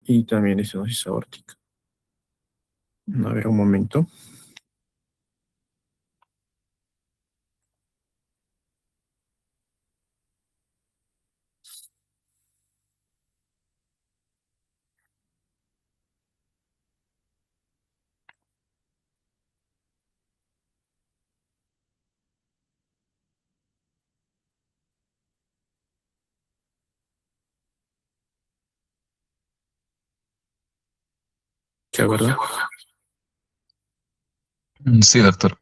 y también estenosis aórtica. A ver, un momento. ¿Qué, verdad? Sí, doctor.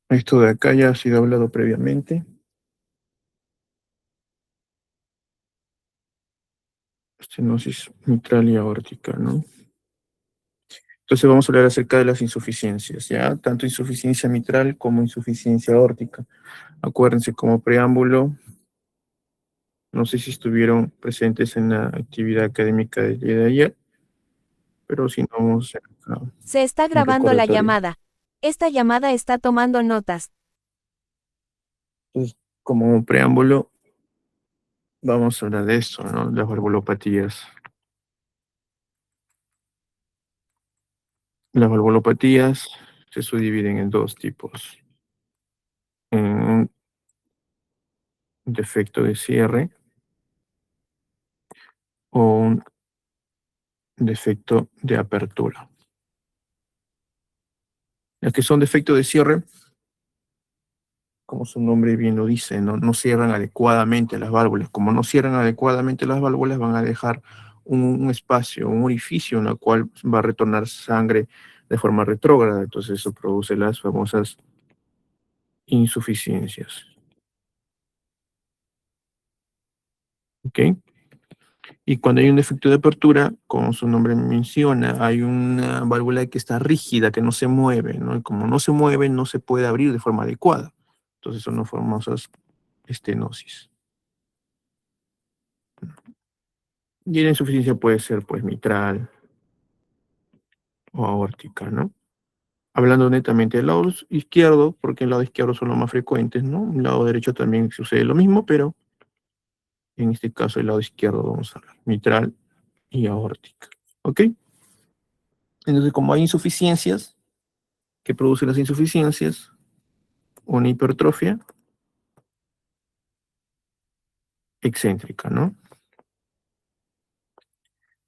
Esto de acá ya ha sido hablado previamente. Estenosis mitral y aórtica, ¿no? Entonces vamos a hablar acerca de las insuficiencias, ¿ya? Tanto insuficiencia mitral como insuficiencia aórtica. Acuérdense como preámbulo, no sé si estuvieron presentes en la actividad académica del día de ayer, pero si no, vamos a hacer Se está un grabando la recordatorio. llamada. Esta llamada está tomando notas. Entonces, como preámbulo, vamos a hablar de esto, ¿no? Las valvulopatías. Las valvulopatías se subdividen en dos tipos. Un defecto de cierre o un defecto de apertura. Las que son defecto de cierre, como su nombre bien lo dice, no cierran adecuadamente las válvulas. Como no cierran adecuadamente las válvulas, van a dejar un espacio, un orificio en el cual va a retornar sangre de forma retrógrada. Entonces eso produce las famosas insuficiencias. ¿Ok? Y cuando hay un defecto de apertura, como su nombre menciona, hay una válvula que está rígida, que no se mueve, ¿no? Y como no se mueve, no se puede abrir de forma adecuada. Entonces son las famosas estenosis. Y la insuficiencia puede ser, pues, mitral o aórtica, ¿no? Hablando netamente del lado izquierdo, porque el lado izquierdo son los más frecuentes, ¿no? El lado derecho también sucede lo mismo, pero en este caso el lado izquierdo vamos a hablar, mitral y aórtica, ¿ok? Entonces, como hay insuficiencias, que producen las insuficiencias, una hipertrofia excéntrica, ¿no?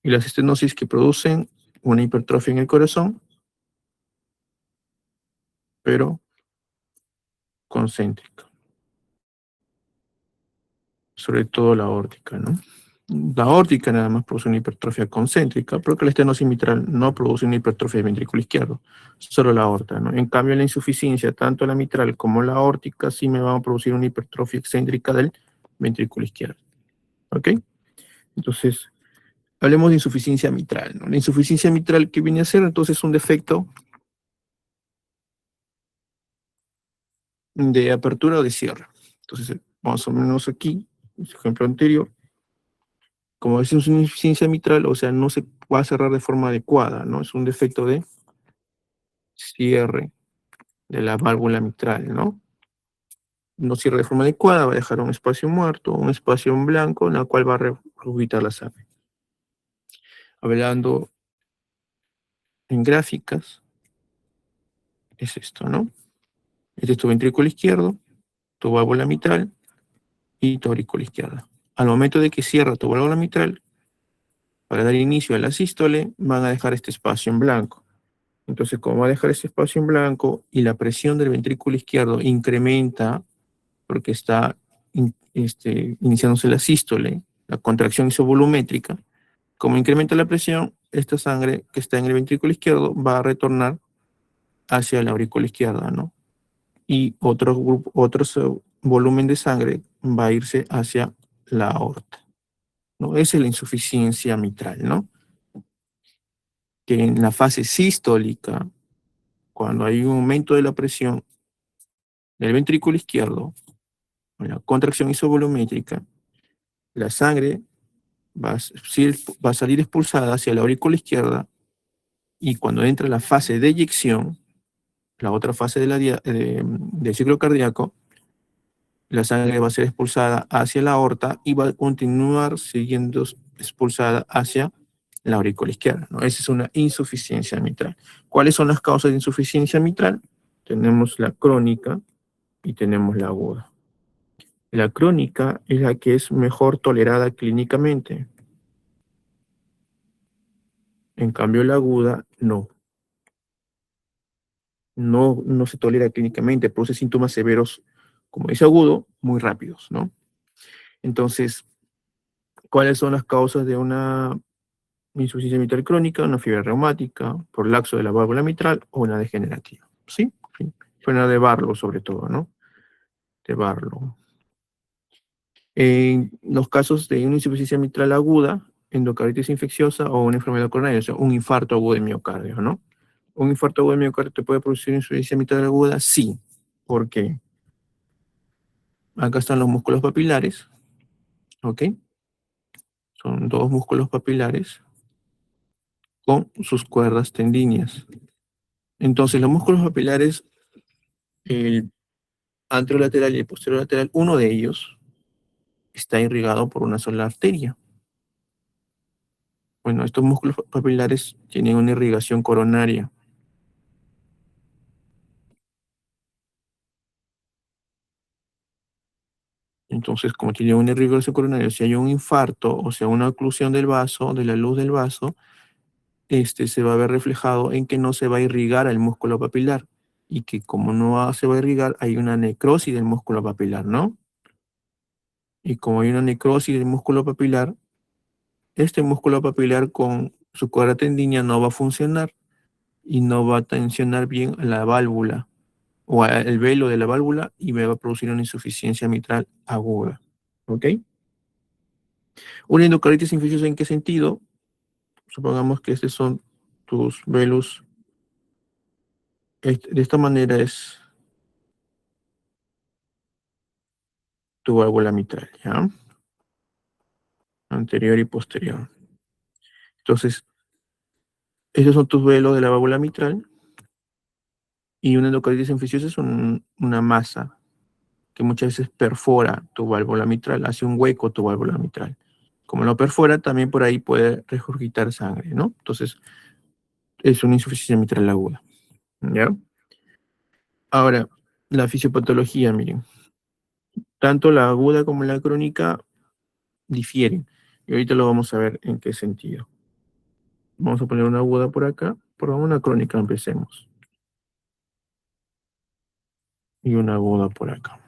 Y las estenosis que producen una hipertrofia en el corazón, pero concéntrica. Sobre todo la aórtica, ¿no? La aórtica nada más produce una hipertrofia concéntrica, porque la estenosis mitral no produce una hipertrofia del ventrículo izquierdo, solo la aorta, ¿no? En cambio, la insuficiencia, tanto la mitral como la aórtica, sí me van a producir una hipertrofia excéntrica del ventrículo izquierdo, ¿ok? Entonces, hablemos de insuficiencia mitral, ¿no? La insuficiencia mitral, ¿qué viene a ser? Entonces, un defecto de apertura o de cierre. Entonces, más o menos aquí, este ejemplo anterior, como es una insuficiencia mitral, o sea, no se va a cerrar de forma adecuada, ¿no? Es un defecto de cierre de la válvula mitral, ¿no? No cierra de forma adecuada, va a dejar un espacio muerto, un espacio en blanco, en el cual va a regurgitar la sangre. Hablando en gráficas, es esto, ¿no? Este es tu ventrículo izquierdo, tu válvula mitral y tu aurícula izquierda. Al momento de que cierra tu válvula mitral, para dar inicio a la sístole, van a dejar este espacio en blanco. Entonces, como va a dejar ese espacio en blanco y la presión del ventrículo izquierdo incrementa porque está iniciándose la sístole, la contracción isovolumétrica, como incrementa la presión, esta sangre que está en el ventrículo izquierdo va a retornar hacia la aurícula izquierda, ¿no? Y otro volumen de sangre va a irse hacia la aorta, ¿no? Esa es la insuficiencia mitral, ¿no? Que en la fase sistólica, cuando hay un aumento de la presión del ventrículo izquierdo, con la contracción isovolumétrica, la sangre va a salir expulsada hacia la aurícula izquierda y cuando entra la fase de eyección, la otra fase del ciclo cardíaco, la sangre va a ser expulsada hacia la aorta y va a continuar siendo expulsada hacia la aurícula izquierda, ¿no? Esa es una insuficiencia mitral. ¿Cuáles son las causas de insuficiencia mitral? Tenemos la crónica y tenemos la aguda. La crónica es la que es mejor tolerada clínicamente. En cambio, la aguda no. No se tolera clínicamente, produce síntomas severos, como dice agudo, muy rápidos, ¿no? Entonces, ¿cuáles son las causas de una insuficiencia mitral crónica? Una fiebre reumática, prolapso de la válvula mitral o una degenerativa, ¿sí? Sí. Suena de Barlow sobre todo, ¿no? De Barlow. En los casos de una insuficiencia mitral aguda, endocarditis infecciosa o una enfermedad coronaria, o sea, un infarto agudo de miocardio, ¿no? ¿Un infarto agudo de miocardio te puede producir insuficiencia mitral aguda? Sí. ¿Por qué? Acá están los músculos papilares, ¿ok? Son dos músculos papilares con sus cuerdas tendíneas. Entonces, los músculos papilares, el anterolateral y el posterolateral, uno de ellos está irrigado por una sola arteria. Bueno, estos músculos papilares tienen una irrigación coronaria. Entonces, como tiene una irrigación coronaria, si hay un infarto, o sea, una oclusión del vaso, de la luz del vaso, se va a ver reflejado en que no se va a irrigar el músculo papilar. Y que como no se va a irrigar, hay una necrosis del músculo papilar, ¿no? Y como hay una necrosis del músculo papilar, este músculo papilar con su cuerda tendínea no va a funcionar y no va a tensionar bien la válvula o el velo de la válvula y me va a producir una insuficiencia mitral aguda. ¿Ok? Una endocarditis infecciosa, ¿en qué sentido? Supongamos que estos son tus velos. De esta manera es tu válvula mitral, ¿ya? Anterior y posterior. Entonces, estos son tus velos de la válvula mitral y una endocarditis infecciosa es una masa que muchas veces perfora tu válvula mitral, hace un hueco tu válvula mitral. Como lo perfora, también por ahí puede regurgitar sangre, ¿no? Entonces, es una insuficiencia mitral aguda, ¿ya? Ahora, la fisiopatología, miren, tanto la aguda como la crónica difieren. Y ahorita lo vamos a ver en qué sentido. Vamos a poner una aguda por acá, por una crónica empecemos. Y una aguda por acá.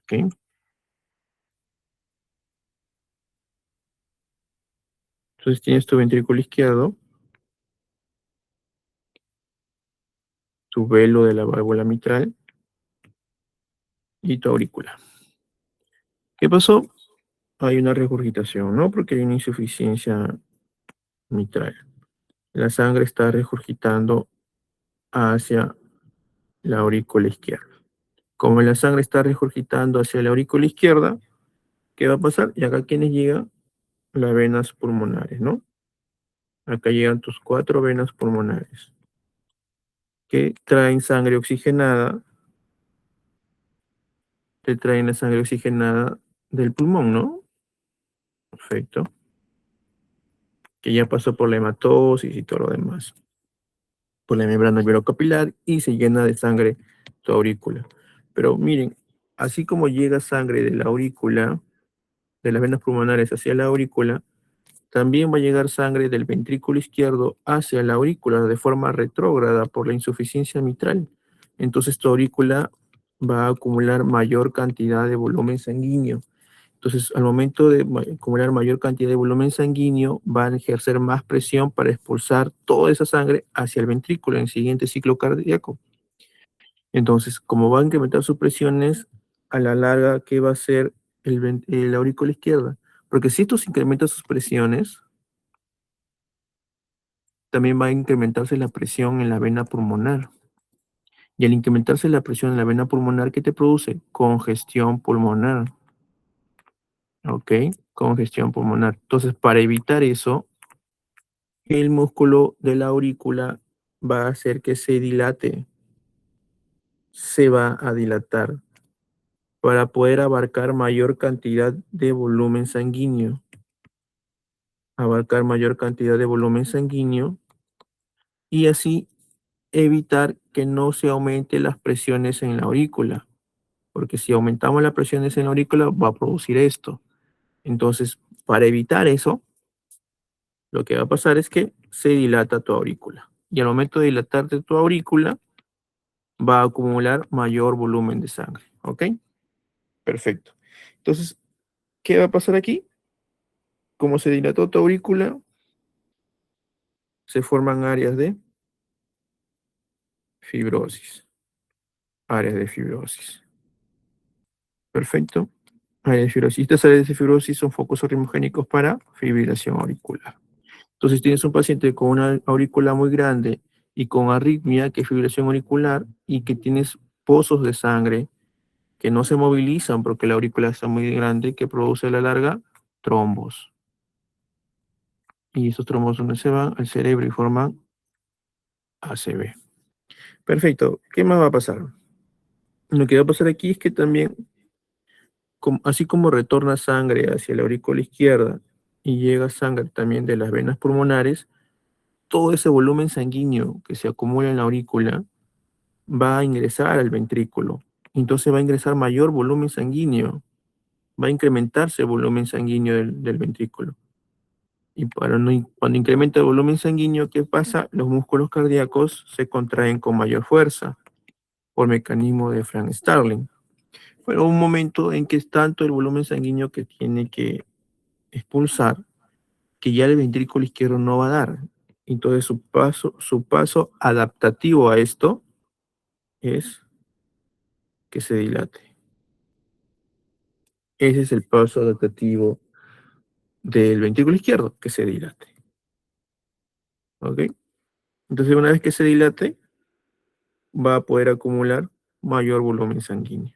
¿Ok? Entonces tienes tu ventrículo izquierdo, tu velo de la válvula mitral y tu aurícula. ¿Qué pasó? Hay una regurgitación, ¿no? Porque hay una insuficiencia mitral. La sangre está regurgitando hacia la aurícula izquierda. Como la sangre está regurgitando hacia la aurícula izquierda, ¿qué va a pasar? Y acá quienes llegan, las venas pulmonares, ¿no? Acá llegan tus 4 venas pulmonares que traen sangre oxigenada, te traen la sangre oxigenada del pulmón, ¿no? Perfecto. Que ya pasó por la hematosis y todo lo demás, por la membrana alveolar y se llena de sangre tu aurícula. Pero miren, así como llega sangre de la aurícula, de las venas pulmonares hacia la aurícula, también va a llegar sangre del ventrículo izquierdo hacia la aurícula de forma retrógrada por la insuficiencia mitral. Entonces tu aurícula va a acumular mayor cantidad de volumen sanguíneo. Entonces, al momento de acumular mayor cantidad de volumen sanguíneo, va a ejercer más presión para expulsar toda esa sangre hacia el ventrículo en el siguiente ciclo cardíaco. Entonces, como va a incrementar sus presiones, a la larga, ¿qué va a hacer la aurícula izquierda? Porque si esto se incrementa sus presiones, también va a incrementarse la presión en la vena pulmonar. Y al incrementarse la presión en la vena pulmonar, ¿qué te produce? Congestión pulmonar. ¿Ok? Congestión pulmonar. Entonces, para evitar eso, el músculo de la aurícula va a hacer que se dilate, se va a dilatar. para poder abarcar mayor cantidad de volumen sanguíneo. Abarcar mayor cantidad de volumen sanguíneo y así evitar que no se aumente las presiones en la aurícula, porque si aumentamos las presiones en la aurícula va a producir esto. Entonces, para evitar eso, lo que va a pasar es que se dilata tu aurícula. Y al momento de dilatarte tu aurícula, va a acumular mayor volumen de sangre. ¿Ok? Perfecto. Entonces, ¿qué va a pasar aquí? Como se dilató tu aurícula, se forman áreas de fibrosis. Áreas de fibrosis. Perfecto. Áreas de fibrosis. Estas áreas de fibrosis son focos arritmogénicos para fibrilación auricular. Entonces tienes un paciente con una aurícula muy grande y con arritmia, que es fibrilación auricular, y que tienes pozos de sangre que no se movilizan porque la aurícula está muy grande, que produce a la larga trombos. Y esos trombos, ¿dónde se van? Al cerebro y forman ACV. Perfecto. ¿Qué más va a pasar? Lo que va a pasar aquí es que también, así como retorna sangre hacia la aurícula izquierda y llega sangre también de las venas pulmonares, todo ese volumen sanguíneo que se acumula en la aurícula va a ingresar al ventrículo. Entonces va a ingresar mayor volumen sanguíneo, va a incrementarse el volumen sanguíneo del ventrículo. Y cuando incrementa el volumen sanguíneo, ¿qué pasa? Los músculos cardíacos se contraen con mayor fuerza por mecanismo de Frank Starling. Pero un momento en que es tanto el volumen sanguíneo que tiene que expulsar, que ya el ventrículo izquierdo no va a dar. Entonces su paso adaptativo a esto es que se dilate. Ese es el paso adaptativo del ventrículo izquierdo, que se dilate. ¿Ok? Entonces, una vez que se dilate, va a poder acumular mayor volumen sanguíneo.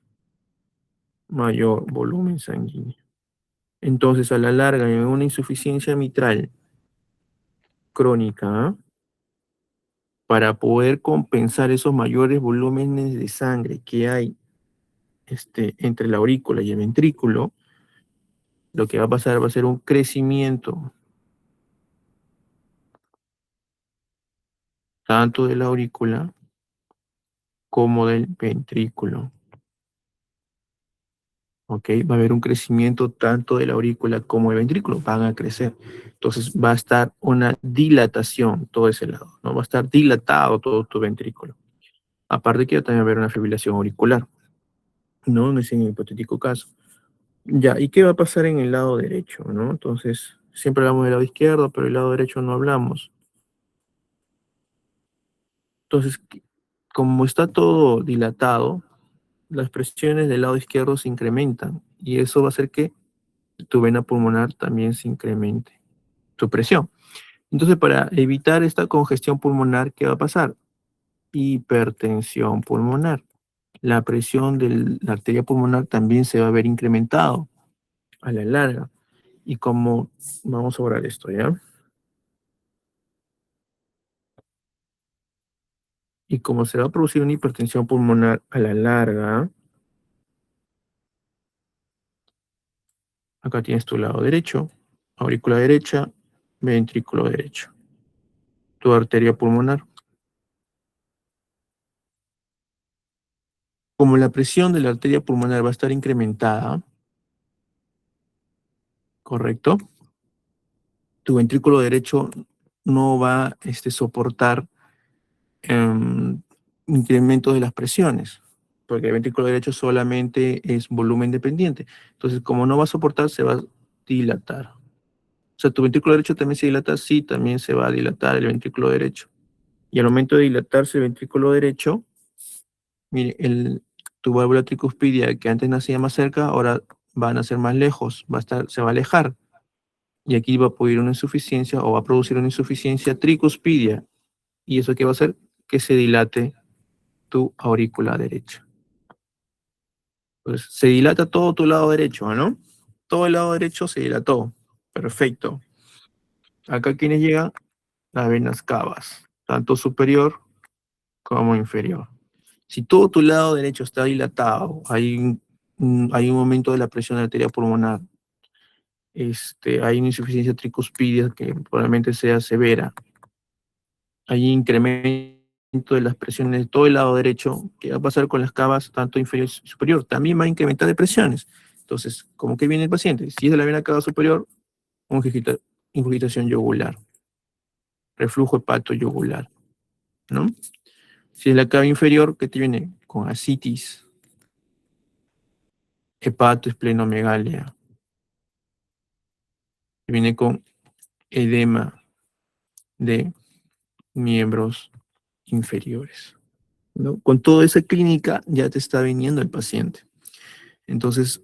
Mayor volumen sanguíneo. Entonces, a la larga, en una insuficiencia mitral crónica, ¿ah? Para poder compensar esos mayores volúmenes de sangre que hay entre la aurícula y el ventrículo, lo que va a pasar va a ser un crecimiento tanto de la aurícula como del ventrículo. ¿Ok? Va a haber un crecimiento tanto de la aurícula como del ventrículo, van a crecer. Entonces va a estar una dilatación todo ese lado, ¿no? Va a estar dilatado todo tu ventrículo. Aparte que también va a haber una fibrilación auricular, ¿no? En ese hipotético caso. Ya, ¿y qué va a pasar en el lado derecho, no? Entonces, siempre hablamos del lado izquierdo, pero el lado derecho no hablamos. Entonces, como está todo dilatado, las presiones del lado izquierdo se incrementan y eso va a hacer que tu vena pulmonar también se incremente, tu presión. Entonces, para evitar esta congestión pulmonar, ¿qué va a pasar? Hipertensión pulmonar. La presión de la arteria pulmonar también se va a ver incrementado a la larga. Y como, vamos a orar esto, ¿ya? Y como se va a producir una hipertensión pulmonar a la larga, acá tienes tu lado derecho, aurícula derecha, ventrículo derecho, tu arteria pulmonar. Como la presión de la arteria pulmonar va a estar incrementada, ¿correcto? Tu ventrículo derecho no va a soportar incrementos de las presiones, porque el ventrículo derecho solamente es volumen dependiente. Entonces, como no va a soportar, se va a dilatar. O sea, tu ventrículo derecho también se dilata, sí, también se va a dilatar el ventrículo derecho. Y al momento de dilatarse el ventrículo derecho, mire, tu válvula tricuspidia, que antes nacía más cerca, ahora va a nacer más lejos, se va a alejar. Y aquí va a producir una insuficiencia o va a producir una insuficiencia tricuspidia. ¿Y eso qué va a hacer? Que se dilate tu aurícula derecha. Pues se dilata todo tu lado derecho, ¿no? Todo el lado derecho se dilató. Perfecto. Acá quienes llegan, las venas cavas, tanto superior como inferior. Si todo tu lado derecho está dilatado, hay hay un aumento de la presión arterial pulmonar. Hay una insuficiencia tricuspidia que probablemente sea severa. Hay incremento de las presiones de todo el lado derecho. ¿Qué va a pasar con las cavas tanto inferior y superior? También va a incrementar de presiones. Entonces, ¿cómo que viene el paciente? Si es de la vena cava superior, ingurgitación yugular, reflujo hepato-yugular, ¿no? Si es la cava inferior, ¿qué te viene? Con ascitis, hepatoesplenomegalia, viene con edema de miembros inferiores, ¿no? Con toda esa clínica ya te está viniendo el paciente. Entonces,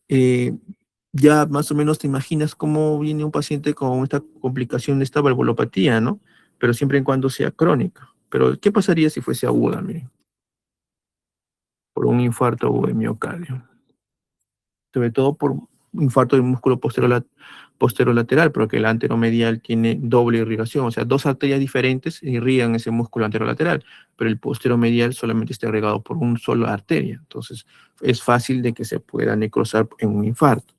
ya más o menos te imaginas cómo viene un paciente con esta complicación de esta valvulopatía, ¿no? Pero siempre y cuando sea crónica. Pero, ¿qué pasaría si fuese aguda, miren? Por un infarto agudo de miocardio. Sobre todo por infarto del músculo posterolateral, porque el anteromedial tiene doble irrigación, o sea, dos arterias diferentes irrigan ese músculo anterolateral, pero el posteromedial solamente está irrigado por una sola arteria, entonces es fácil de que se pueda necrosar en un infarto.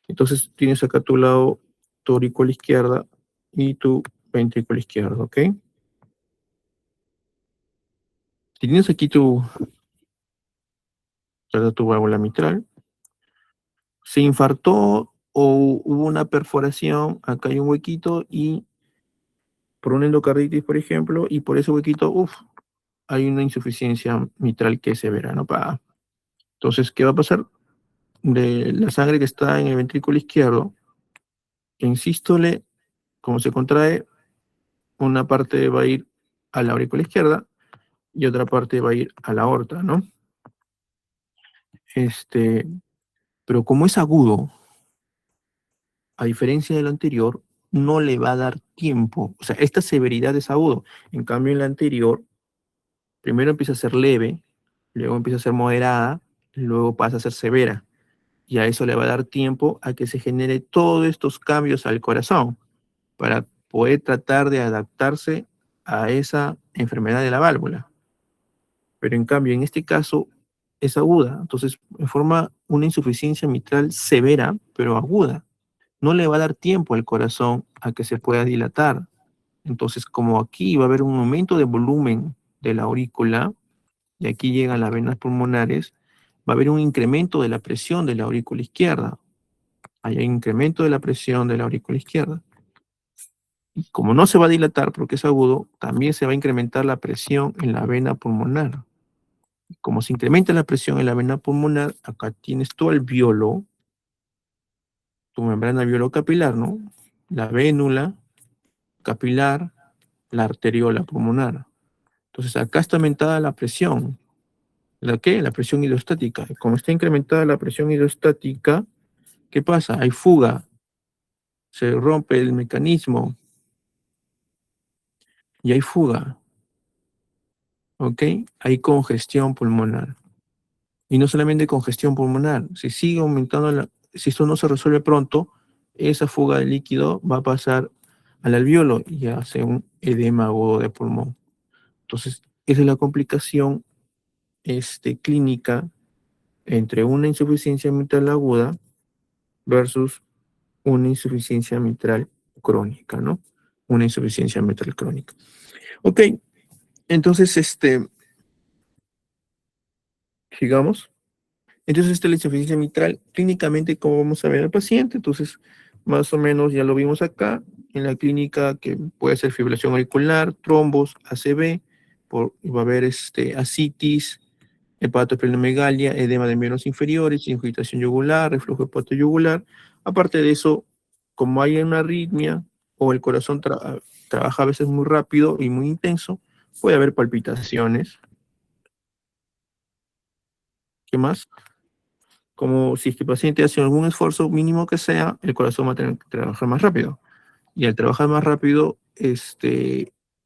Entonces tienes acá tu lado aurícula izquierda y tu ventrículo izquierdo, ¿ok? Tienes aquí tu válvula mitral. Se infartó o hubo una perforación, acá hay un huequito y por una endocarditis, por ejemplo, y por ese huequito, hay una insuficiencia mitral que es severa, ¿no? Entonces, ¿qué va a pasar? De la sangre que está en el ventrículo izquierdo, en sístole, como se contrae, una parte va a ir a la aurícula izquierda y otra parte va a ir a la aorta, ¿no? Pero como es agudo, a diferencia del anterior, no le va a dar tiempo. O sea, esta severidad es agudo. En cambio, en la anterior, primero empieza a ser leve, luego empieza a ser moderada, luego pasa a ser severa. Y a eso le va a dar tiempo a que se genere todos estos cambios al corazón para poder tratar de adaptarse a esa enfermedad de la válvula. Pero en cambio, en este caso, es aguda. Entonces, forma una insuficiencia mitral severa, pero aguda. No le va a dar tiempo al corazón a que se pueda dilatar. Entonces, como aquí va a haber un aumento de volumen de la aurícula, y aquí llegan las venas pulmonares, va a haber un incremento de la presión de la aurícula izquierda. Hay un incremento de la presión de la aurícula izquierda. Y como no se va a dilatar porque es agudo, también se va a incrementar la presión en la vena pulmonar. Como se incrementa la presión en la vena pulmonar, acá tienes tu alveolo, tu membrana alveolo-capilar, ¿no? La vénula capilar, la arteriola pulmonar. Entonces acá está aumentada la presión. ¿La qué? La presión hidrostática. Como está incrementada la presión hidrostática, ¿qué pasa? Hay fuga, se rompe el mecanismo y hay fuga, ¿ok? Hay congestión pulmonar. Y no solamente congestión pulmonar, si sigue aumentando, si esto no se resuelve pronto, esa fuga de líquido va a pasar al alveolo y hace un edema agudo de pulmón. Entonces, esa es la complicación clínica entre una insuficiencia mitral aguda versus una insuficiencia mitral crónica, ¿no? Una insuficiencia mitral crónica. Ok, entonces, sigamos. Entonces, esta es la insuficiencia mitral. Clínicamente, ¿cómo vamos a ver al paciente? Entonces, más o menos ya lo vimos acá, en la clínica que puede ser fibrilación auricular, trombos, ACV, va a haber ascitis, hepatoesplenomegalia, edema de miembros inferiores, ingurgitación yugular, reflujo hepatoyugular. Aparte de eso, como hay una arritmia o el corazón trabaja a veces muy rápido y muy intenso, puede haber palpitaciones. ¿Qué más? Como si es que el paciente hace algún esfuerzo mínimo que sea, el corazón va a tener que trabajar más rápido. Y al trabajar más rápido,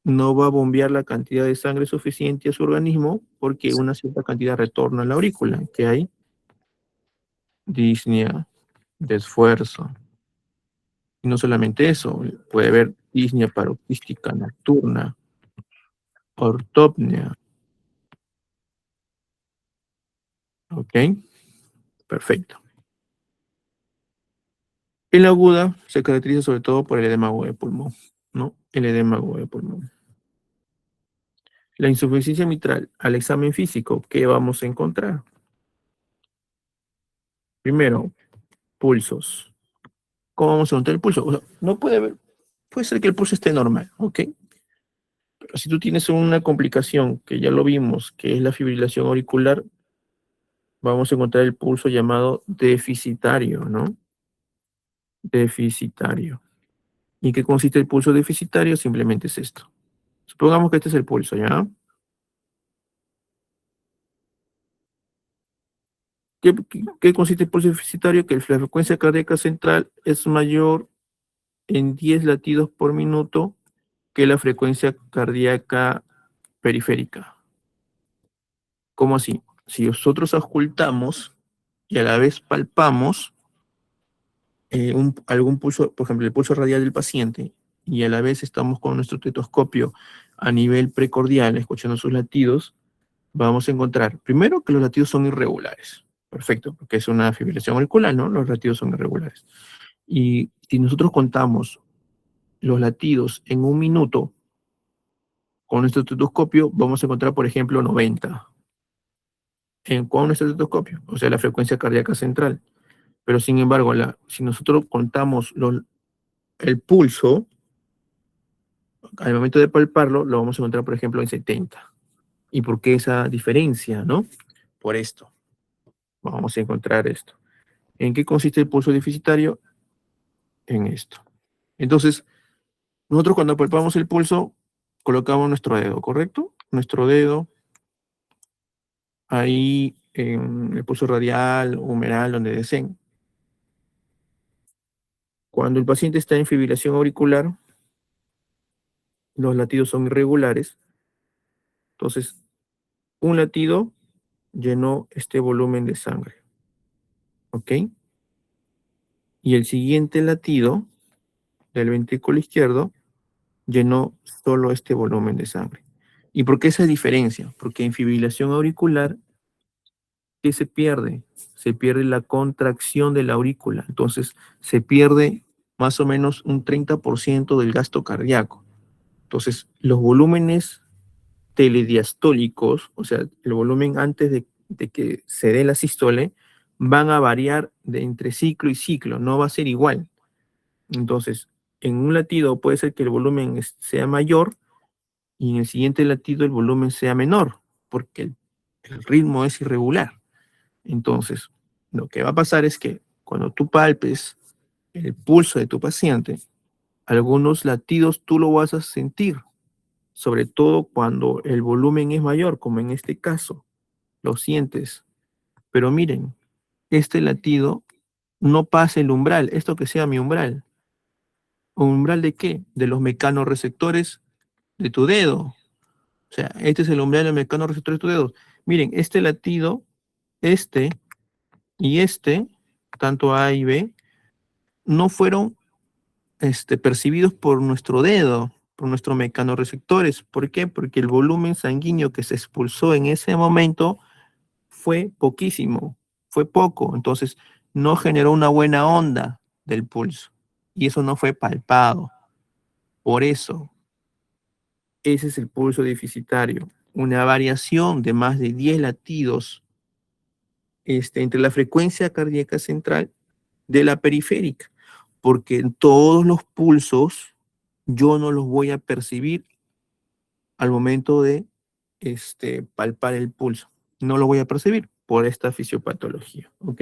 no va a bombear la cantidad de sangre suficiente a su organismo porque una cierta cantidad retorna a la aurícula, que hay disnea de esfuerzo. Y no solamente eso, puede haber disnea paroxística nocturna, ortopnea, ¿ok? Perfecto. En la aguda se caracteriza sobre todo por el edema agudo de pulmón, ¿no? El edema agudo de pulmón. La insuficiencia mitral, al examen físico, ¿qué vamos a encontrar? Primero, pulsos. ¿Cómo vamos a notar el pulso? O sea, no puede haber, puede ser que el pulso esté normal, ¿ok? Pero si tú tienes una complicación, que ya lo vimos, que es la fibrilación auricular, vamos a encontrar el pulso llamado deficitario, ¿no? Deficitario. ¿Y en qué consiste el pulso deficitario? Simplemente es esto. Supongamos que este es el pulso, ¿ya? ¿Qué consiste el pulso deficitario? Que la frecuencia cardíaca central es mayor en 10 latidos por minuto que la frecuencia cardíaca periférica. ¿Cómo así? Si nosotros ocultamos y a la vez palpamos algún pulso, por ejemplo, el pulso radial del paciente, y a la vez estamos con nuestro estetoscopio a nivel precordial, escuchando sus latidos, vamos a encontrar, primero, que los latidos son irregulares. Perfecto, porque es una fibrilación auricular, ¿no? Los latidos son irregulares. Y si nosotros contamos los latidos en un minuto con nuestro estetoscopio, vamos a encontrar, por ejemplo, 90 con nuestro estetoscopio, o sea, la frecuencia cardíaca central. Pero sin embargo, si nosotros contamos el pulso, al momento de palparlo, lo vamos a encontrar, por ejemplo, en 70. ¿Y por qué esa diferencia, no? Por esto. Vamos a encontrar esto. ¿En qué consiste el pulso deficitario? En esto. Entonces, nosotros cuando palpamos el pulso, colocamos nuestro dedo, ¿correcto? Nuestro dedo ahí en el pulso radial, humeral, donde deseen. Cuando el paciente está en fibrilación auricular, los latidos son irregulares. Entonces, un latido llenó este volumen de sangre. ¿Ok? Y el siguiente latido del ventrículo izquierdo llenó solo este volumen de sangre. ¿Y por qué esa diferencia? Porque en fibrilación auricular, ¿qué se pierde? Se pierde la contracción de la aurícula. Entonces, se pierde más o menos un 30% del gasto cardíaco. Entonces, los volúmenes telediastólicos, o sea, el volumen antes de que se dé la sístole, van a variar de entre ciclo y ciclo, no va a ser igual. Entonces, en un latido puede ser que el volumen sea mayor y en el siguiente latido el volumen sea menor, porque el ritmo es irregular. Entonces, lo que va a pasar es que cuando tú palpes el pulso de tu paciente, algunos latidos tú lo vas a sentir, sobre todo cuando el volumen es mayor, como en este caso, lo sientes. Pero miren, este latido no pasa el umbral, esto que sea mi umbral. ¿Umbral de qué? De los mecanorreceptores de tu dedo. O sea, este es el umbral del mecanorreceptor de tu dedo. Miren, este latido, este y este, tanto A y B, no fueron percibidos por nuestro dedo, por nuestros mecanorreceptores. ¿Por qué? Porque el volumen sanguíneo que se expulsó en ese momento fue poquísimo, fue poco. Entonces, no generó una buena onda del pulso. Y eso no fue palpado. Por eso, ese es el pulso deficitario. Una variación de más de 10 latidos entre la frecuencia cardíaca central de la periférica, porque en todos los pulsos yo no los voy a percibir al momento de palpar el pulso. No lo voy a percibir por esta fisiopatología. ¿Ok?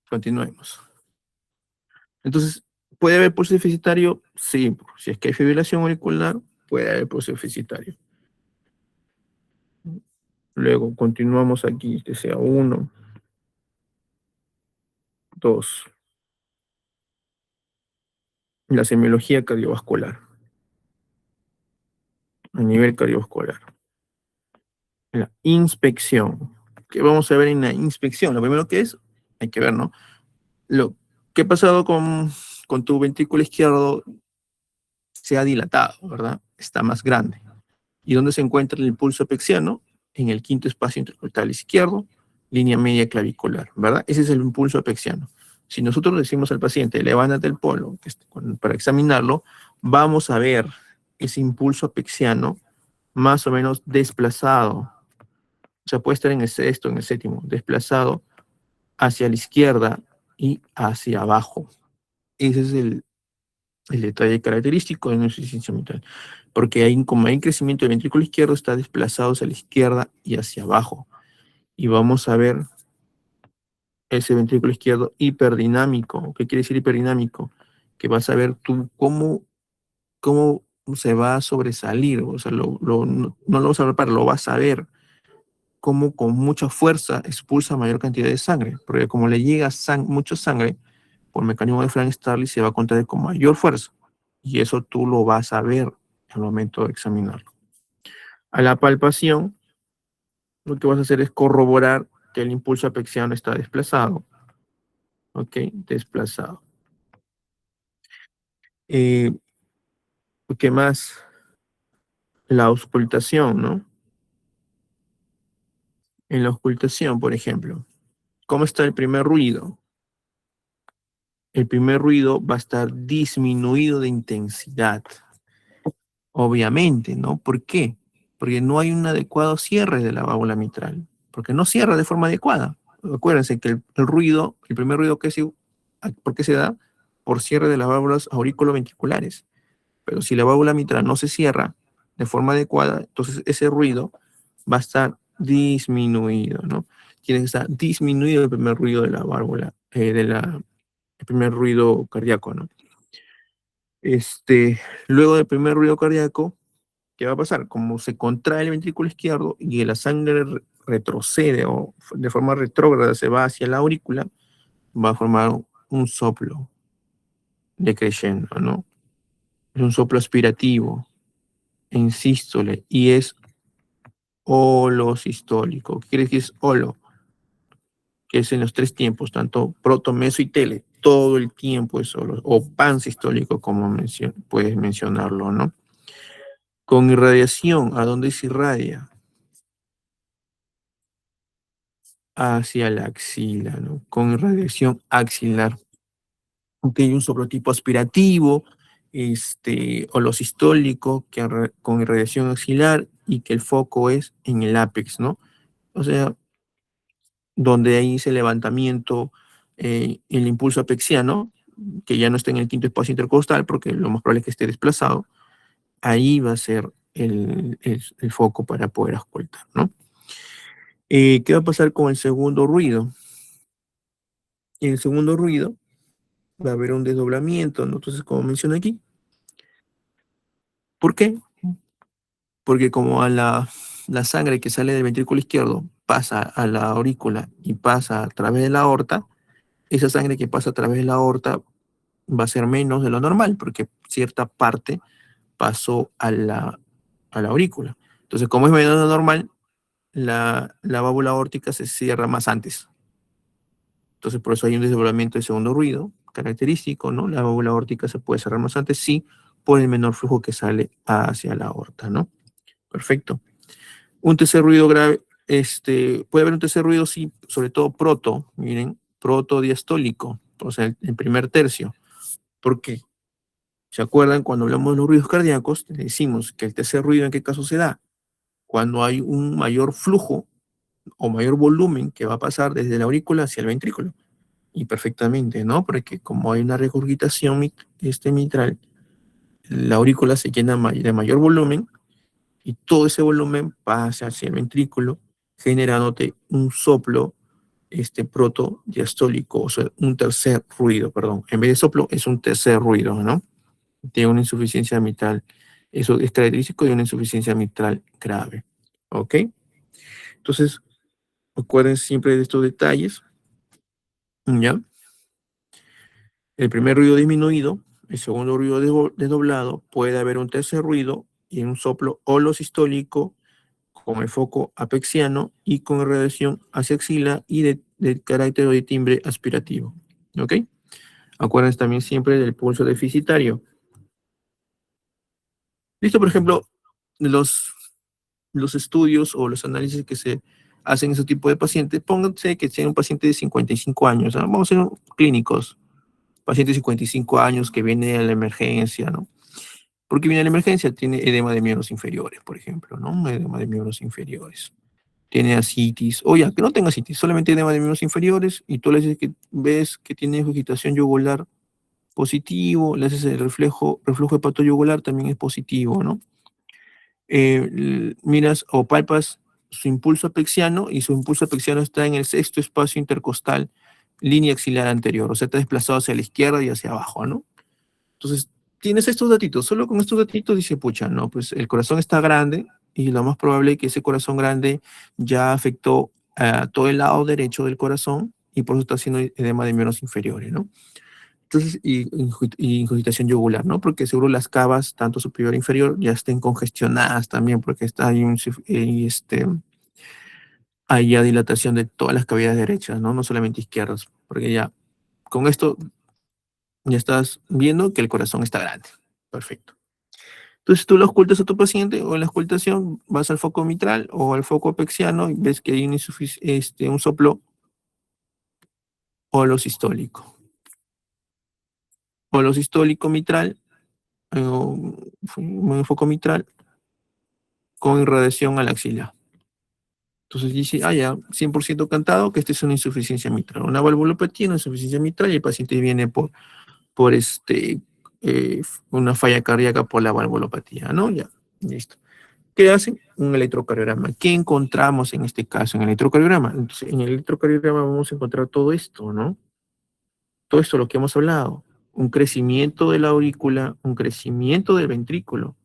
Continuemos. Entonces, ¿puede haber pulso deficitario? Sí, si es que hay fibrilación auricular, puede haber pulso deficitario. Luego continuamos aquí, que sea 1, 2. La semiología cardiovascular, a nivel cardiovascular. La inspección. ¿Qué vamos a ver en la inspección? Lo primero que es, hay que ver, ¿no? ¿Qué ha pasado con tu ventrículo izquierdo? Se ha dilatado, ¿verdad? Está más grande. ¿Y dónde se encuentra el impulso apexiano? En el quinto espacio intercostal izquierdo, línea media clavicular, ¿verdad? Ese es el impulso apexiano. Si nosotros le decimos al paciente, levántate el polo, para examinarlo, vamos a ver ese impulso apexiano más o menos desplazado. O sea, puede estar en el sexto, en el séptimo, desplazado hacia la izquierda y hacia abajo. Ese es el detalle característico de una insuficiencia mitral. Porque como hay un crecimiento del ventrículo izquierdo, está desplazado hacia la izquierda y hacia abajo. Y vamos a ver ese ventrículo izquierdo hiperdinámico. ¿Qué quiere decir hiperdinámico? Que vas a ver tú cómo se va a sobresalir. O sea, no lo vas a ver, lo vas a ver cómo con mucha fuerza expulsa mayor cantidad de sangre. Porque como le llega mucha sangre, por mecanismo de Frank-Starling se va a contraer con mayor fuerza. Y eso tú lo vas a ver al momento de examinarlo. A la palpación, lo que vas a hacer es corroborar que el impulso apexiano está desplazado. ¿Ok? Desplazado. ¿Qué más? La auscultación, ¿no? En la auscultación, por ejemplo, ¿cómo está el primer ruido? El primer ruido va a estar disminuido de intensidad, obviamente, ¿no? ¿Por qué? Porque no hay un adecuado cierre de la válvula mitral, porque no cierra de forma adecuada. Acuérdense que el primer ruido ¿por qué se da? Por cierre de las válvulas auriculoventriculares. Pero si la válvula mitral no se cierra de forma adecuada, entonces ese ruido va a estar disminuido, ¿no? Tiene que estar disminuido el primer ruido de la válvula, el primer ruido cardíaco, ¿no? Luego del primer ruido cardíaco, ¿qué va a pasar? Como se contrae el ventrículo izquierdo y la sangre retrocede o de forma retrógrada se va hacia la aurícula, va a formar un soplo decreciendo, ¿no? Es un soplo aspirativo en sístole y es holosistólico. ¿Qué quiere decir es holo? Que es en los tres tiempos, tanto proto, meso y tele. Todo el tiempo es holo, o pansistólico, como puedes mencionarlo, ¿no? Con irradiación, ¿a dónde se irradia? Hacia la axila, ¿no? Con irradiación axilar. Aunque hay un soplotipo aspirativo, holosistólico, con irradiación axilar y que el foco es en el ápex, ¿no? O sea, donde hay ese levantamiento, el impulso apexiano, que ya no está en el quinto espacio intercostal, porque lo más probable es que esté desplazado, ahí va a ser el foco para poder auscultar, ¿no? ¿Qué va a pasar con el segundo ruido? En el segundo ruido va a haber un desdoblamiento, ¿no? Entonces, como mencioné aquí, ¿por qué? Porque como la sangre que sale del ventrículo izquierdo pasa a la aurícula y pasa a través de la aorta, esa sangre que pasa a través de la aorta va a ser menos de lo normal, porque cierta parte pasó a la aurícula. Entonces, como es menos de lo normal, la válvula aórtica se cierra más antes. Entonces, por eso hay un desdoblamiento de segundo ruido característico, ¿no? La válvula aórtica se puede cerrar más antes, sí, por el menor flujo que sale hacia la aorta, ¿no? Perfecto. Un tercer ruido grave, puede haber un tercer ruido, sí, sobre todo miren, protodiastólico, o sea, el primer tercio. ¿Por qué? ¿Se acuerdan cuando hablamos de los ruidos cardíacos? Decimos que el tercer ruido, ¿en qué caso se da? Cuando hay un mayor flujo o mayor volumen que va a pasar desde la aurícula hacia el ventrículo. Y perfectamente, ¿no? Porque como hay una regurgitación mitral, la aurícula se llena de mayor volumen y todo ese volumen pasa hacia el ventrículo, generándote un soplo protodiastólico, o sea, un tercer ruido, perdón. En vez de soplo, es un tercer ruido, ¿no? Tiene una insuficiencia mitral. Eso es característico de una insuficiencia mitral grave. ¿Ok? Entonces, acuérdense siempre de estos detalles. ¿Ya? El primer ruido disminuido, el segundo ruido desdoblado, puede haber un tercer ruido y un soplo holosistólico con el foco apexiano y con radiación hacia axila y de carácter o de timbre aspirativo. ¿Ok? Acuérdense también siempre del pulso deficitario. Listo, por ejemplo, los los estudios o los análisis que se hacen en ese tipo de pacientes, pónganse que sea un paciente de 55 años, ¿no? Vamos a ser clínicos, paciente de 55 años que viene a la emergencia, ¿no? ¿Por qué viene a la emergencia? Tiene edema de miembros inferiores, por ejemplo, ¿no? Un edema de miembros inferiores. Tiene ascitis, o ya, que no tenga ascitis, solamente edema de miembros inferiores, y tú le dices que ves que tiene agitación yugular positivo, le haces el reflujo hepatoyugular, también es positivo, ¿no? Miras o palpas su impulso apexiano, y su impulso apexiano está en el sexto espacio intercostal, línea axilar anterior, o sea, está desplazado hacia la izquierda y hacia abajo, ¿no? Entonces, tienes estos datitos, solo con estos datitos dice, pucha, no, pues el corazón está grande, y lo más probable es que ese corazón grande ya afectó a todo el lado derecho del corazón, y por eso está haciendo edema de miembros inferiores, ¿no? Entonces, y ingurgitación yugular, ¿no? Porque seguro las cavas, tanto superior e inferior, ya estén congestionadas también, porque está ahí hay ya dilatación de todas las cavidades derechas, ¿no? No solamente izquierdas, porque ya con esto ya estás viendo que el corazón está grande. Perfecto. Entonces tú lo ocultas a tu paciente, o en la ocultación vas al foco mitral o al foco apexiano y ves que hay un soplo holosistólico. Holosistólico mitral, un foco mitral con irradiación a la axila. Entonces dice, ya, 100% cantado que esta es una insuficiencia mitral. Una valvulopatía, una insuficiencia mitral, y el paciente viene por eh, una falla cardíaca por la valvulopatía, ¿no? Ya, listo. ¿Qué hacen? Un electrocardiograma. ¿Qué encontramos en este caso en el electrocardiograma? Entonces, en el electrocardiograma vamos a encontrar todo esto, ¿no? Todo esto lo que hemos hablado. Un crecimiento de la aurícula, un crecimiento del ventrículo,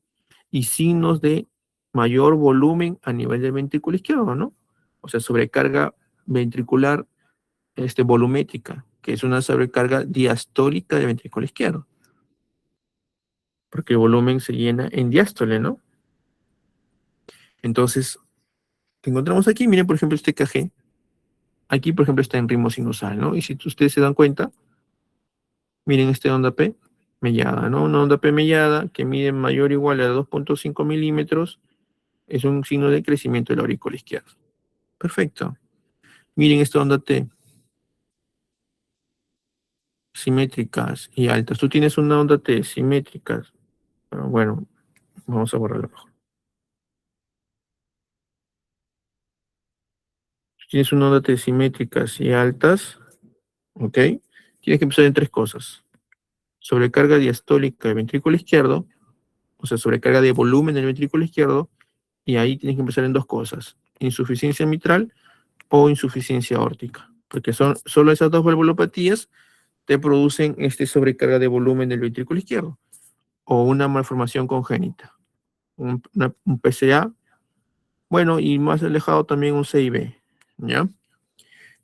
y signos de mayor volumen a nivel del ventrículo izquierdo, ¿no? O sea, sobrecarga ventricular volumétrica, que es una sobrecarga diastólica del ventrículo izquierdo, porque el volumen se llena en diástole, ¿no? Entonces, ¿qué encontramos aquí? Miren, por ejemplo, este KG. Aquí, por ejemplo, está en ritmo sinusal, ¿no? Y si ustedes se dan cuenta, miren esta onda P mellada, ¿no? Una onda P mellada que mide mayor o igual a 2.5 milímetros, es un signo de crecimiento de la aurícula izquierda. Perfecto. Miren esta onda T, simétricas y altas. Tú tienes una onda T simétricas. Bueno, vamos a borrarla mejor. Tienes una onda T simétricas y altas, ¿ok? Tienes que empezar en tres cosas. Sobrecarga diastólica del ventrículo izquierdo, o sea, sobrecarga de volumen del ventrículo izquierdo, y ahí tienes que empezar en dos cosas: insuficiencia mitral o insuficiencia aórtica, porque son solo esas dos valvulopatías te producen sobrecarga de volumen del ventrículo izquierdo, o una malformación congénita, un PCA, bueno, y más alejado también un CIB, ¿ya?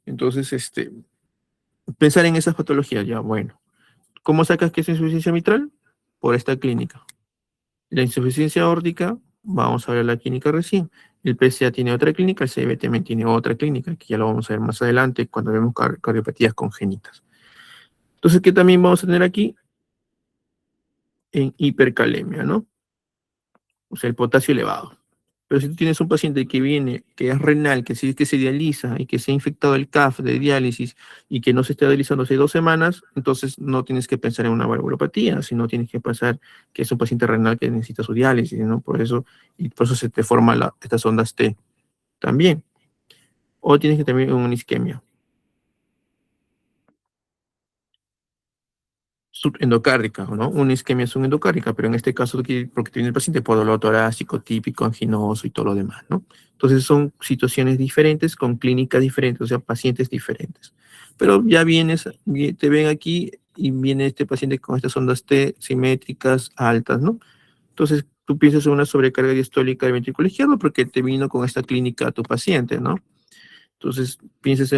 Entonces, pensar en esas patologías, ya, bueno. ¿Cómo sacas que es insuficiencia mitral? Por esta clínica. La insuficiencia aórtica, vamos a ver la clínica recién. El PCA tiene otra clínica, el CIB también tiene otra clínica, que ya lo vamos a ver más adelante cuando vemos cardiopatías congénitas. Entonces, ¿qué también vamos a tener aquí? En hipercalemia, ¿no? O sea, el potasio elevado. Pero si tú tienes un paciente que viene, que es renal, que se dializa y que se ha infectado el CAF de diálisis y que no se está dializando hace 2 semanas, entonces no tienes que pensar en una valvulopatía, sino tienes que pensar que es un paciente renal que necesita su diálisis, ¿no? Y por eso se te forman estas ondas T también. O tienes que tener una isquemia subendocárdica, ¿no? Una isquemia subendocárdica, pero en este caso aquí, porque tiene el paciente por dolor torácico, típico, anginoso y todo lo demás, ¿no? Entonces son situaciones diferentes, con clínicas diferentes, o sea, pacientes diferentes. Pero ya te ven aquí y viene este paciente con estas ondas T simétricas altas, ¿no? Entonces tú piensas en una sobrecarga diastólica del ventrículo izquierdo porque te vino con esta clínica tu paciente, ¿no? Entonces piensas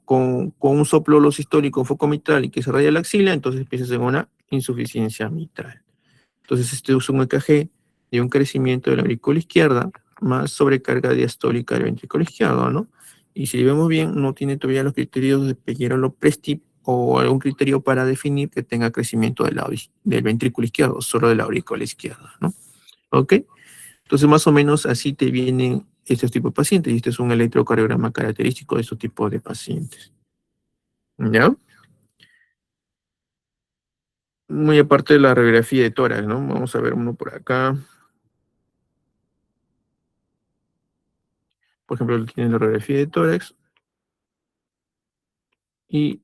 con un soplo holosistólico, un foco mitral y que se raya la axila, entonces piensas en una insuficiencia mitral. Entonces este es un EKG de un crecimiento de la aurícula izquierda más sobrecarga diastólica del ventrículo izquierdo, ¿no? Y si vemos bien, no tiene todavía los criterios de Peguero-Lopresti o algún criterio para definir que tenga crecimiento del ventrículo izquierdo, solo de la aurícula izquierda, ¿no? ¿Ok? Entonces, más o menos así te vienen estos tipos de pacientes. Y este es un electrocardiograma característico de estos tipos de pacientes. ¿Ya? Muy aparte de la radiografía de tórax, ¿no? Vamos a ver uno por acá. Por ejemplo, tienes la radiografía de tórax y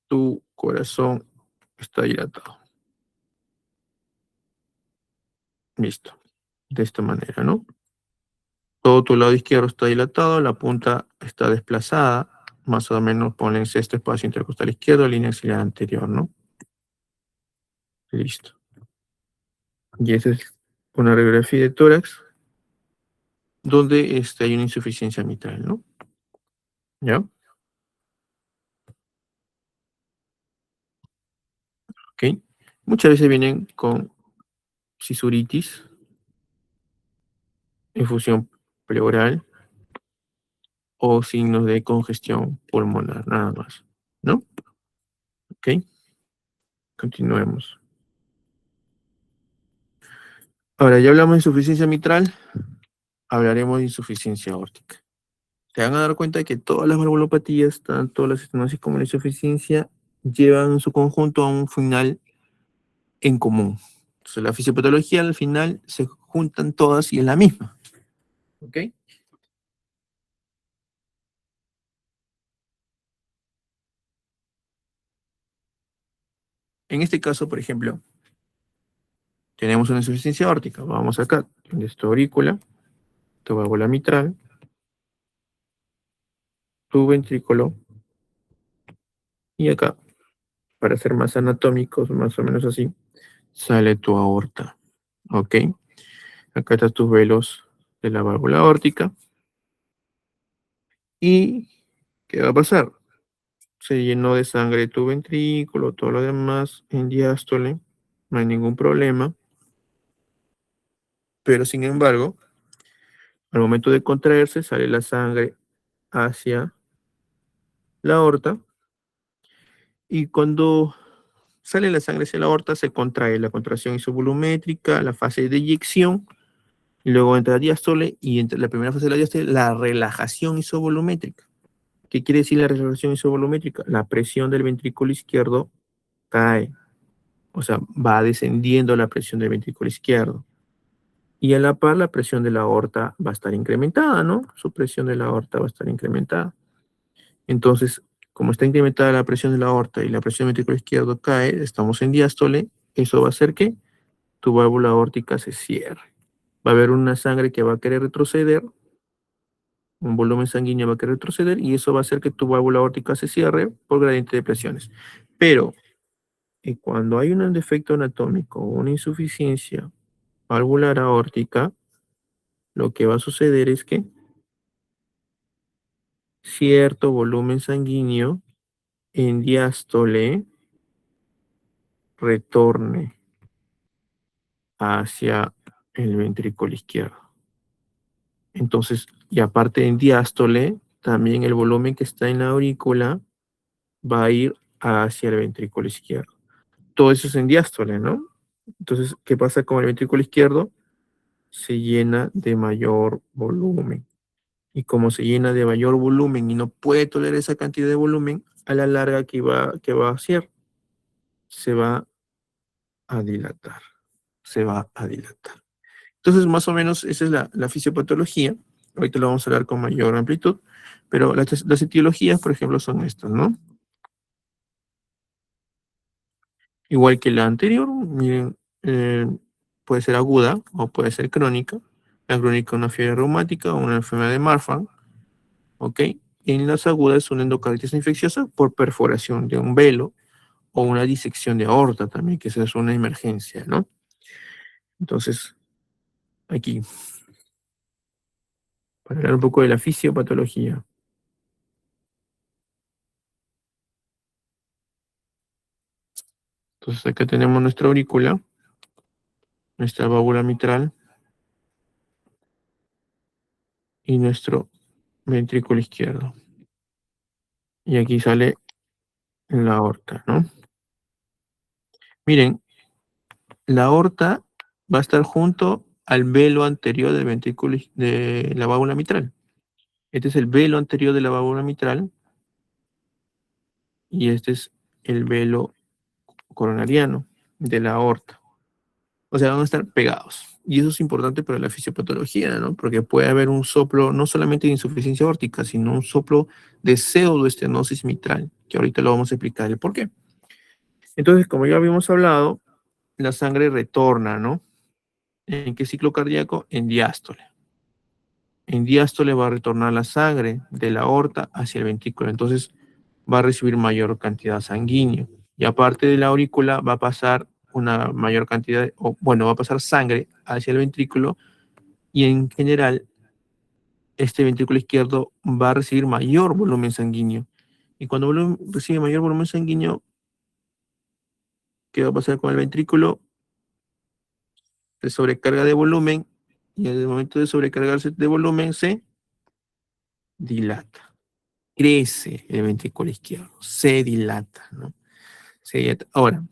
tu corazón está dilatado. Listo. De esta manera, ¿no? Todo tu lado izquierdo está dilatado, la punta está desplazada, más o menos ponen este espacio intercostal izquierdo, línea axilar anterior, ¿no? Listo. Y esa es una radiografía de tórax donde hay una insuficiencia mitral, ¿no? ¿Ya? Ok. Muchas veces vienen con cisuritis, infusión pleural o signos de congestión pulmonar, nada más, ¿no? Ok. Continuemos. Ahora, ya hablamos de insuficiencia mitral, hablaremos de insuficiencia aórtica. Se van a dar cuenta de que todas las valvulopatías, tanto la estenosis como la insuficiencia, llevan en su conjunto a un final en común. Entonces, la fisiopatología al final se juntan todas y es la misma. ¿Ok? En este caso, por ejemplo, tenemos una insuficiencia aórtica. Vamos acá, en esta aurícula, tu válvula mitral, tu ventrículo, y acá, para ser más anatómicos, más o menos así, sale tu aorta. ¿Ok? Acá están tus velos de la válvula aórtica. ¿Y qué va a pasar? Se llenó de sangre tu ventrículo, todo lo demás en diástole, no hay ningún problema, pero sin embargo, al momento de contraerse sale la sangre hacia la aorta y cuando sale la sangre hacia la aorta se contrae la contracción isovolumétrica, la fase de eyección, y luego entra diástole y entre la primera fase de la diástole la relajación isovolumétrica. ¿Qué quiere decir la relajación isovolumétrica? La presión del ventrículo izquierdo cae. O sea, va descendiendo la presión del ventrículo izquierdo. Y a la par, la presión de la aorta va a estar incrementada, ¿no? Su presión de la aorta va a estar incrementada. Entonces, como está incrementada la presión de la aorta y la presión del ventrículo izquierdo cae, estamos en diástole, eso va a hacer que tu válvula aórtica se cierre. Va a haber una sangre que va a querer retroceder, un volumen sanguíneo va a querer retroceder, y eso va a hacer que tu válvula aórtica se cierre por gradiente de presiones. Pero, cuando hay un defecto anatómico o una insuficiencia valvular aórtica, lo que va a suceder es que cierto volumen sanguíneo en diástole retorne hacia el ventrículo izquierdo. Entonces, y aparte en diástole, también el volumen que está en la aurícula va a ir hacia el ventrículo izquierdo. Todo eso es en diástole, ¿no? Entonces, ¿qué pasa con el ventrículo izquierdo? Se llena de mayor volumen. Y como se llena de mayor volumen y no puede tolerar esa cantidad de volumen, a la larga, ¿qué va a hacer? Se va a dilatar. Se va a dilatar. Entonces, más o menos, esa es la fisiopatología. Ahorita lo vamos a hablar con mayor amplitud, pero las etiologías, por ejemplo, son estas, ¿no? Igual que la anterior, miren, puede ser aguda o puede ser crónica. La crónica, una fiebre reumática o una enfermedad de Marfan, ¿ok? Y en las agudas es una endocarditis infecciosa por perforación de un velo o una disección de aorta también, que esa es una emergencia, ¿no? Entonces, aquí, para hablar un poco de la fisiopatología. Entonces, acá tenemos nuestra aurícula, nuestra válvula mitral y nuestro ventrículo izquierdo. Y aquí sale la aorta, ¿no? Miren, la aorta va a estar junto al velo anterior del ventrículo de la válvula mitral. Este es el velo anterior de la válvula mitral y este es el velo coronariano de la aorta. O sea, van a estar pegados. Y eso es importante para la fisiopatología, ¿no? Porque puede haber un soplo, no solamente de insuficiencia aórtica, sino un soplo de pseudoestenosis mitral, que ahorita lo vamos a explicar el por qué. Entonces, como ya habíamos hablado, la sangre retorna, ¿no? ¿En qué ciclo cardíaco? En diástole. En diástole va a retornar la sangre de la aorta hacia el ventrículo. Entonces, va a recibir mayor cantidad sanguínea. Y aparte de la aurícula, va a pasar una mayor cantidad, va a pasar sangre hacia el ventrículo y en general este ventrículo izquierdo va a recibir mayor volumen sanguíneo. Y cuando recibe mayor volumen sanguíneo, ¿qué va a pasar con el ventrículo? Se sobrecarga de volumen y en el momento de sobrecargarse de volumen se dilata. Crece el ventrículo izquierdo, se dilata, ¿no? Se dilata. Ahora,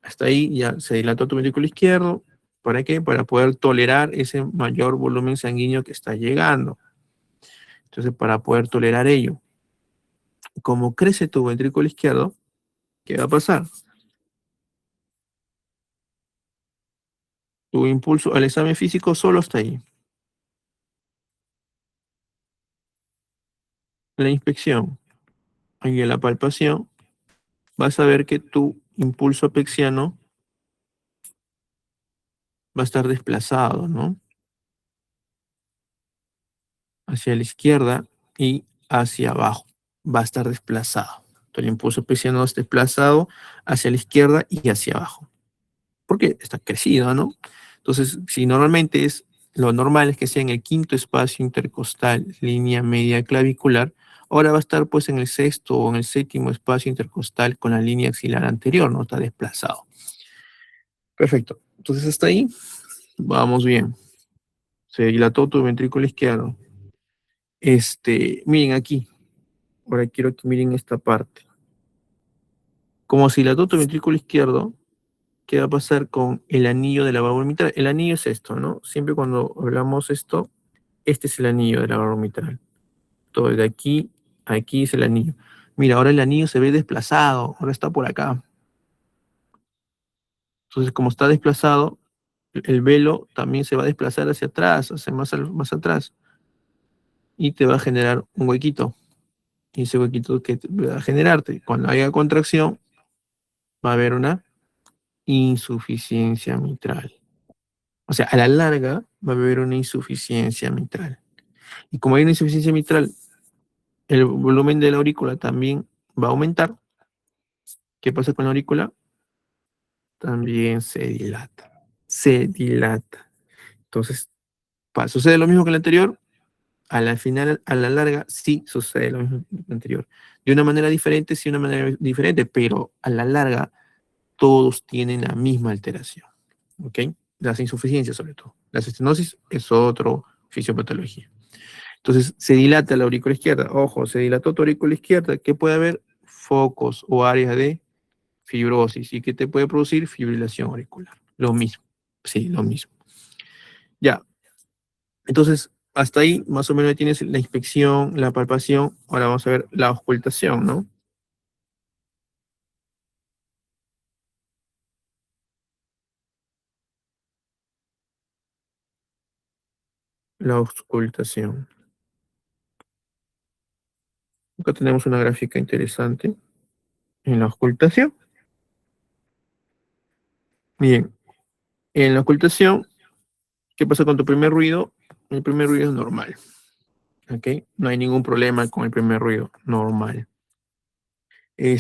hasta ahí ya se dilató tu ventrículo izquierdo. ¿Para qué? Para poder tolerar ese mayor volumen sanguíneo que está llegando. Entonces, para poder tolerar ello, como crece tu ventrículo izquierdo, ¿qué va a pasar? Tu impulso al examen físico solo está ahí. La inspección y en la palpación, vas a ver que tu impulso apexiano va a estar desplazado, ¿no? Hacia la izquierda y hacia abajo. Va a estar desplazado. El impulso apexiano es desplazado hacia la izquierda y hacia abajo. Porque está crecido, ¿no? Entonces, si normalmente lo normal es que sea en el quinto espacio intercostal, línea media clavicular, ahora va a estar pues en el sexto o en el séptimo espacio intercostal con la línea axilar anterior, ¿no? Está desplazado. Perfecto. Entonces, hasta ahí, vamos bien. Se dilató tu ventrículo izquierdo. Miren aquí. Ahora quiero que miren esta parte. Como se dilató tu ventrículo izquierdo, ¿qué va a pasar con el anillo de la válvula mitral? El anillo es esto, ¿no? Siempre cuando hablamos esto, este es el anillo de la válvula mitral. Todo de aquí a aquí es el anillo. Mira, ahora el anillo se ve desplazado, ahora está por acá. Entonces, como está desplazado, el velo también se va a desplazar hacia atrás, hacia más atrás, y te va a generar un huequito. Y ese huequito que va a generarte, cuando haya contracción, va a haber una insuficiencia mitral. O sea, a la larga va a haber una insuficiencia mitral. Y como hay una insuficiencia mitral, el volumen de la aurícula también va a aumentar. ¿Qué pasa con la aurícula? También se dilata. Se dilata. Entonces, sucede lo mismo que el anterior. A la final, a la larga, sí sucede lo mismo que el anterior. De una manera diferente, sí, de una manera diferente, pero a la larga todos tienen la misma alteración. ¿Ok? Las insuficiencias sobre todo. La estenosis es otro fisiopatología. Entonces, se dilata la aurícula izquierda. Ojo, se dilató tu aurícula izquierda. ¿Qué puede haber? Focos o áreas de fibrosis. ¿Y qué te puede producir? Fibrilación auricular. Lo mismo. Sí, lo mismo. Ya. Entonces, hasta ahí más o menos tienes la inspección, la palpación. Ahora vamos a ver la auscultación, ¿no? La auscultación. Acá tenemos una gráfica interesante en la auscultación. Bien, en la auscultación, ¿qué pasa con tu primer ruido? El primer ruido es normal, ¿ok? No hay ningún problema con el primer ruido, normal. El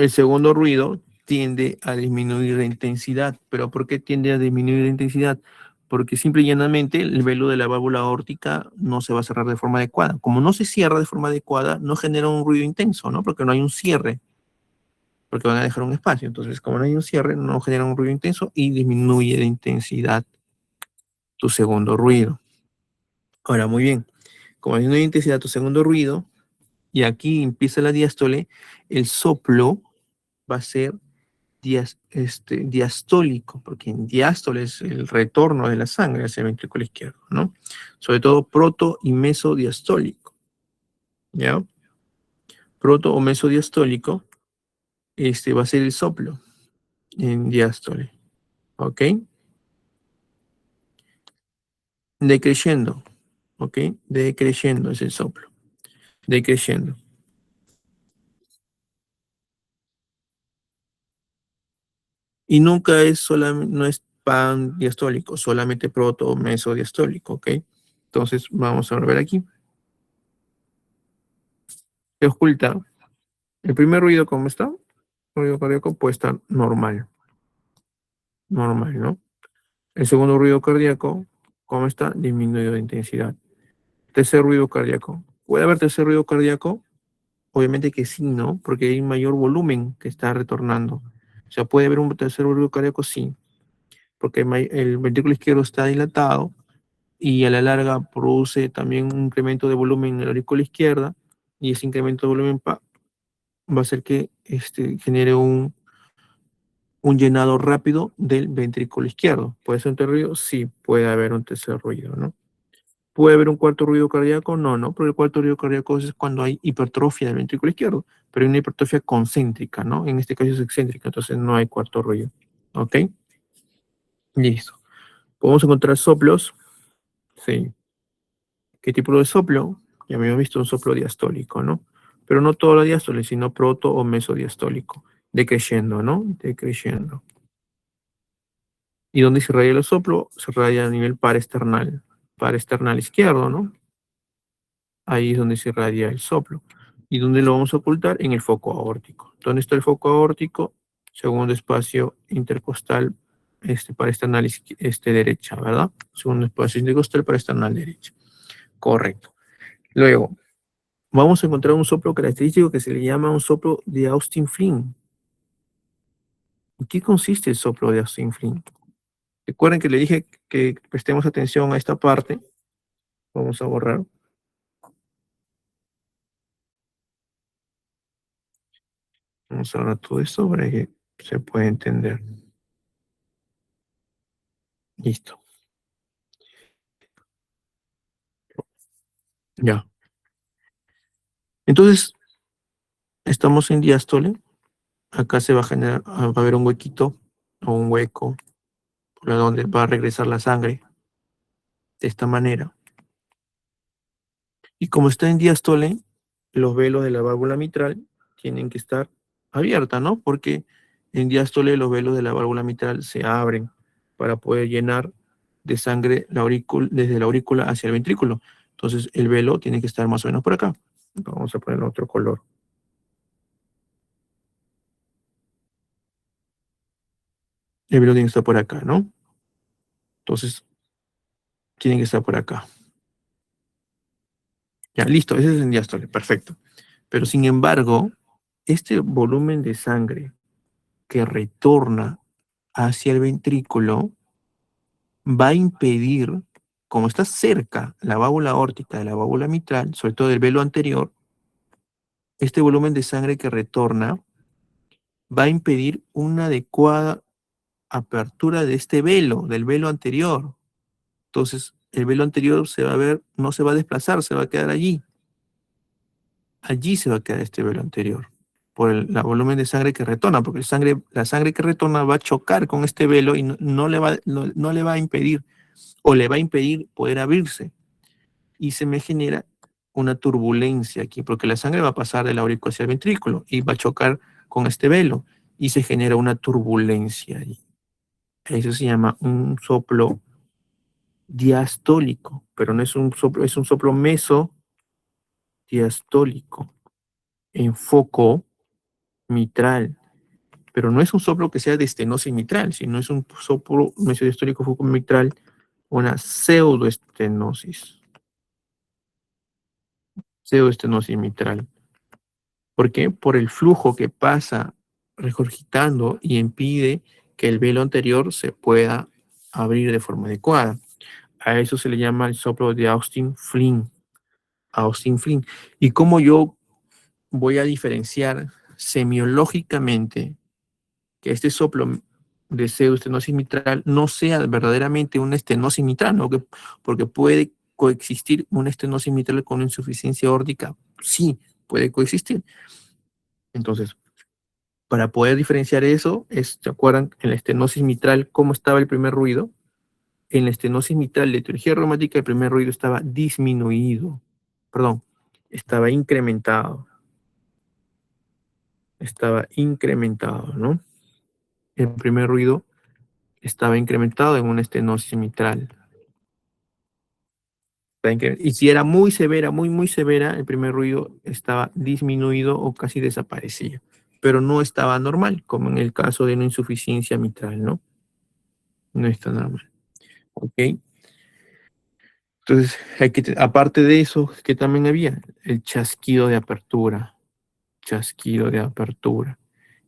segundo ruido tiende a disminuir de intensidad. ¿Pero por qué tiende a disminuir de intensidad? Porque simple y llanamente el velo de la válvula aórtica no se va a cerrar de forma adecuada. Como no se cierra de forma adecuada, no genera un ruido intenso, ¿no? Porque no hay un cierre, porque van a dejar un espacio. Entonces, como no hay un cierre, no genera un ruido intenso y disminuye de intensidad tu segundo ruido. Ahora, muy bien. Como disminuye de intensidad tu segundo ruido, y aquí empieza la diástole, el soplo va a ser diastólico, porque en diástole es el retorno de la sangre hacia el ventrículo izquierdo, ¿no? Sobre todo proto y mesodiastólico, ¿ya? Proto o mesodiastólico, va a ser el soplo en diástole, ¿ok? Decreyendo, ¿ok? Decreyendo es el soplo, decreyendo. Y nunca es solamente, no es pan diastólico, solamente proto o mesodiastólico, ¿ok? Entonces vamos a ver aquí. Se oculta. El primer ruido, ¿cómo está? El ruido cardíaco puede estar normal, normal, ¿no? El segundo ruido cardíaco, ¿cómo está? Disminuido de intensidad. Tercer ruido cardíaco. ¿Puede haber tercer ruido cardíaco? Obviamente que sí, ¿no? Porque hay mayor volumen que está retornando. O sea, ¿puede haber un tercer ruido cardíaco? Sí, porque el ventrículo izquierdo está dilatado y a la larga produce también un incremento de volumen en la aurícula izquierda y ese incremento de volumen va a hacer que genere un llenado rápido del ventrículo izquierdo. ¿Puede ser un tercer ruido? Sí, puede haber un tercer ruido, ¿no? ¿Puede haber un cuarto ruido cardíaco? No, no, porque el cuarto ruido cardíaco es cuando hay hipertrofia del ventrículo izquierdo, pero hay una hipertrofia concéntrica, ¿no? En este caso es excéntrica, entonces no hay cuarto ruido. ¿Ok? Listo. ¿Podemos encontrar soplos? Sí. ¿Qué tipo de soplo? Ya habíamos visto un soplo diastólico, ¿no? Pero no todo lo diástole, sino proto o mesodiastólico. Decreyendo, ¿no? Decreyendo. ¿Y dónde se radia el soplo? Se radia a nivel paresternal izquierdo, ¿no? Ahí es donde se radia el soplo. ¿Y dónde lo vamos a ocultar? En el foco aórtico. ¿Dónde está el foco aórtico? Segundo espacio intercostal paresternal derecha, ¿verdad? Segundo espacio intercostal paresternal derecha. Correcto. Luego, vamos a encontrar un soplo característico que se le llama un soplo de Austin-Flynn. ¿En qué consiste el soplo de Austin-Flynn? Recuerden que le dije que prestemos atención a esta parte. Vamos a borrar. Vamos a borrar todo esto para que se pueda entender. Listo. Ya. Entonces, estamos en diástole. Acá se va a generar, va a haber un huequito o un hueco por donde va a regresar la sangre de esta manera. Y como está en diástole, los velos de la válvula mitral tienen que estar abiertas, ¿no? Porque en diástole los velos de la válvula mitral se abren para poder llenar de sangre desde la aurícula hacia el ventrículo. Entonces el velo tiene que estar más o menos por acá. Vamos a poner otro color. El velo tiene que estar por acá, ¿no? Entonces tiene que estar por acá. Ya, listo, ese es en diástole, perfecto. Pero sin embargo, este volumen de sangre que retorna hacia el ventrículo va a impedir, como está cerca la válvula aórtica de la válvula mitral, sobre todo del velo anterior, este volumen de sangre que retorna va a impedir una adecuada apertura de este velo, del velo anterior. Entonces, el velo anterior se va a ver, no se va a desplazar, se va a quedar allí. Allí se va a quedar este velo anterior, por el volumen de sangre que retorna, porque la sangre que retorna va a chocar con este velo y no le va a impedir, o le va a impedir poder abrirse. Y se me genera una turbulencia aquí, porque la sangre va a pasar del aurículo hacia el ventrículo y va a chocar con este velo, y se genera una turbulencia ahí. Eso se llama un soplo diastólico, pero no es un soplo, es un soplo mesodiastólico en foco mitral, pero no es un soplo que sea de estenosis mitral, sino es un soplo mesodiastólico foco mitral, una pseudoestenosis mitral. ¿Por qué? Por el flujo que pasa regurgitando y impide que el velo anterior se pueda abrir de forma adecuada. A eso se le llama el soplo de Austin-Flynn. Austin-Flynn. ¿Y cómo yo voy a diferenciar semiológicamente que este soplo de pseudoestenosis mitral no sea verdaderamente una estenosis mitral, ¿no? Porque puede coexistir una estenosis mitral con una insuficiencia aórtica. Sí, puede coexistir. Entonces, para poder diferenciar eso, ¿se acuerdan en la estenosis mitral cómo estaba el primer ruido? En la estenosis mitral de etiología reumática el primer ruido estaba disminuido, perdón, estaba incrementado, ¿no? El primer ruido estaba incrementado en una estenosis mitral. Y si era muy severa, muy severa, el primer ruido estaba disminuido o casi desaparecía, pero no estaba normal, como en el caso de una insuficiencia mitral, ¿no? No está normal, ¿ok? Entonces, aparte de eso, ¿qué también había? El chasquido de apertura,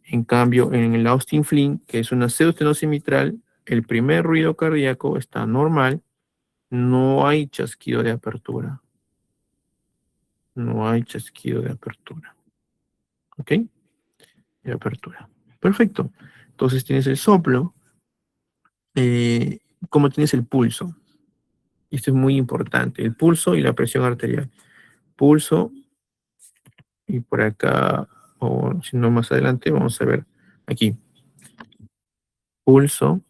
En cambio, en el Austin Flynn, que es una pseudoestenosis mitral, el primer ruido cardíaco está normal, no hay chasquido de apertura. No hay chasquido de apertura. ¿Ok? De apertura. Perfecto. Entonces tienes el soplo. ¿Cómo tienes el pulso? Esto es muy importante. El pulso y la presión arterial. Pulso y por acá, o si no más adelante, vamos a ver aquí. Pulso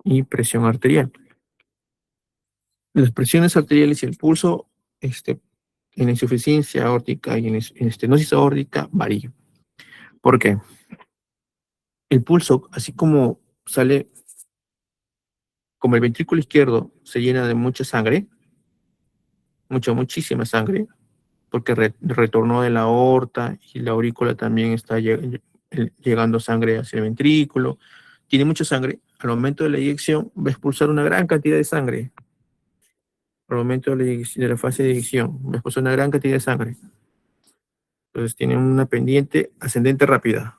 y presión arterial. Las presiones arteriales y el pulso, en insuficiencia aórtica y en estenosis aórtica varían. ¿Por qué? El pulso, así como sale, como el ventrículo izquierdo se llena de mucha sangre, muchísima sangre, porque retornó de la aorta y la aurícula también está llegando sangre hacia el ventrículo, tiene mucha sangre, al momento de la eyección va a expulsar una gran cantidad de sangre. Al momento de la fase de eyección va a expulsar una gran cantidad de sangre. Entonces tiene una pendiente ascendente rápida.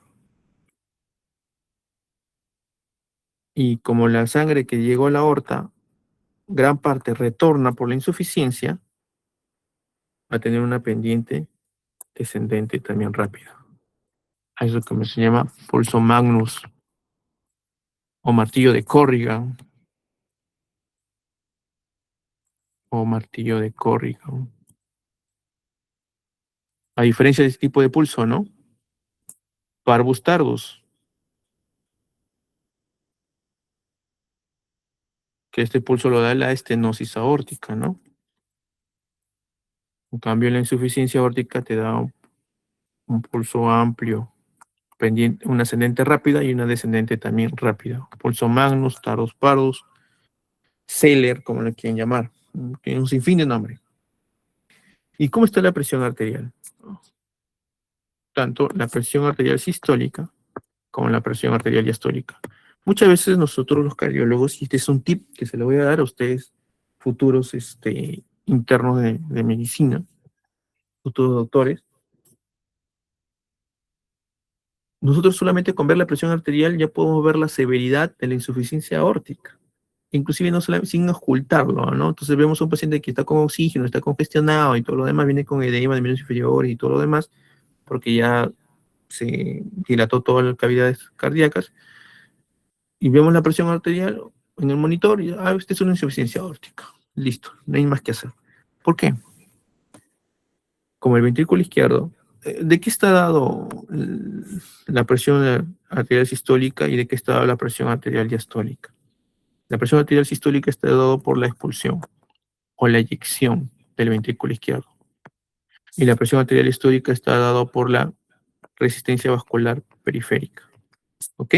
Y como la sangre que llegó a la aorta, gran parte retorna por la insuficiencia, va a tener una pendiente descendente también rápida. A eso que se llama pulso magnus o martillo de Corrigan. A diferencia de este tipo de pulso, ¿no? Parvus tardus, que este pulso lo da la estenosis aórtica, ¿no? En cambio, la insuficiencia aórtica te da un pulso amplio, pendiente, una ascendente rápida y una descendente también rápida. Pulso magnus, tardus parvus, Seller, como lo quieren llamar. Tiene un sinfín de nombres. ¿Y cómo está la presión arterial? Tanto la presión arterial sistólica como la presión arterial diastólica. Muchas veces nosotros los cardiólogos, y este es un tip que se le voy a dar a ustedes, futuros internos de medicina, futuros doctores, nosotros solamente con ver la presión arterial ya podemos ver la severidad de la insuficiencia aórtica, inclusive no sin ocultarlo, ¿no? Entonces vemos a un paciente que está con oxígeno, está congestionado y todo lo demás, viene con edema de miembros inferiores y todo lo demás, porque ya se dilató todas las cavidades cardíacas, y vemos la presión arterial en el monitor y, esta es una insuficiencia aórtica. Listo, no hay más que hacer. ¿Por qué? Como el ventrículo izquierdo, ¿de qué está dado la presión arterial sistólica y de qué está dado la presión arterial diastólica? La presión arterial sistólica está dada por la expulsión o la eyección del ventrículo izquierdo. Y la presión arterial diastólica está dada por la resistencia vascular periférica. ¿Ok?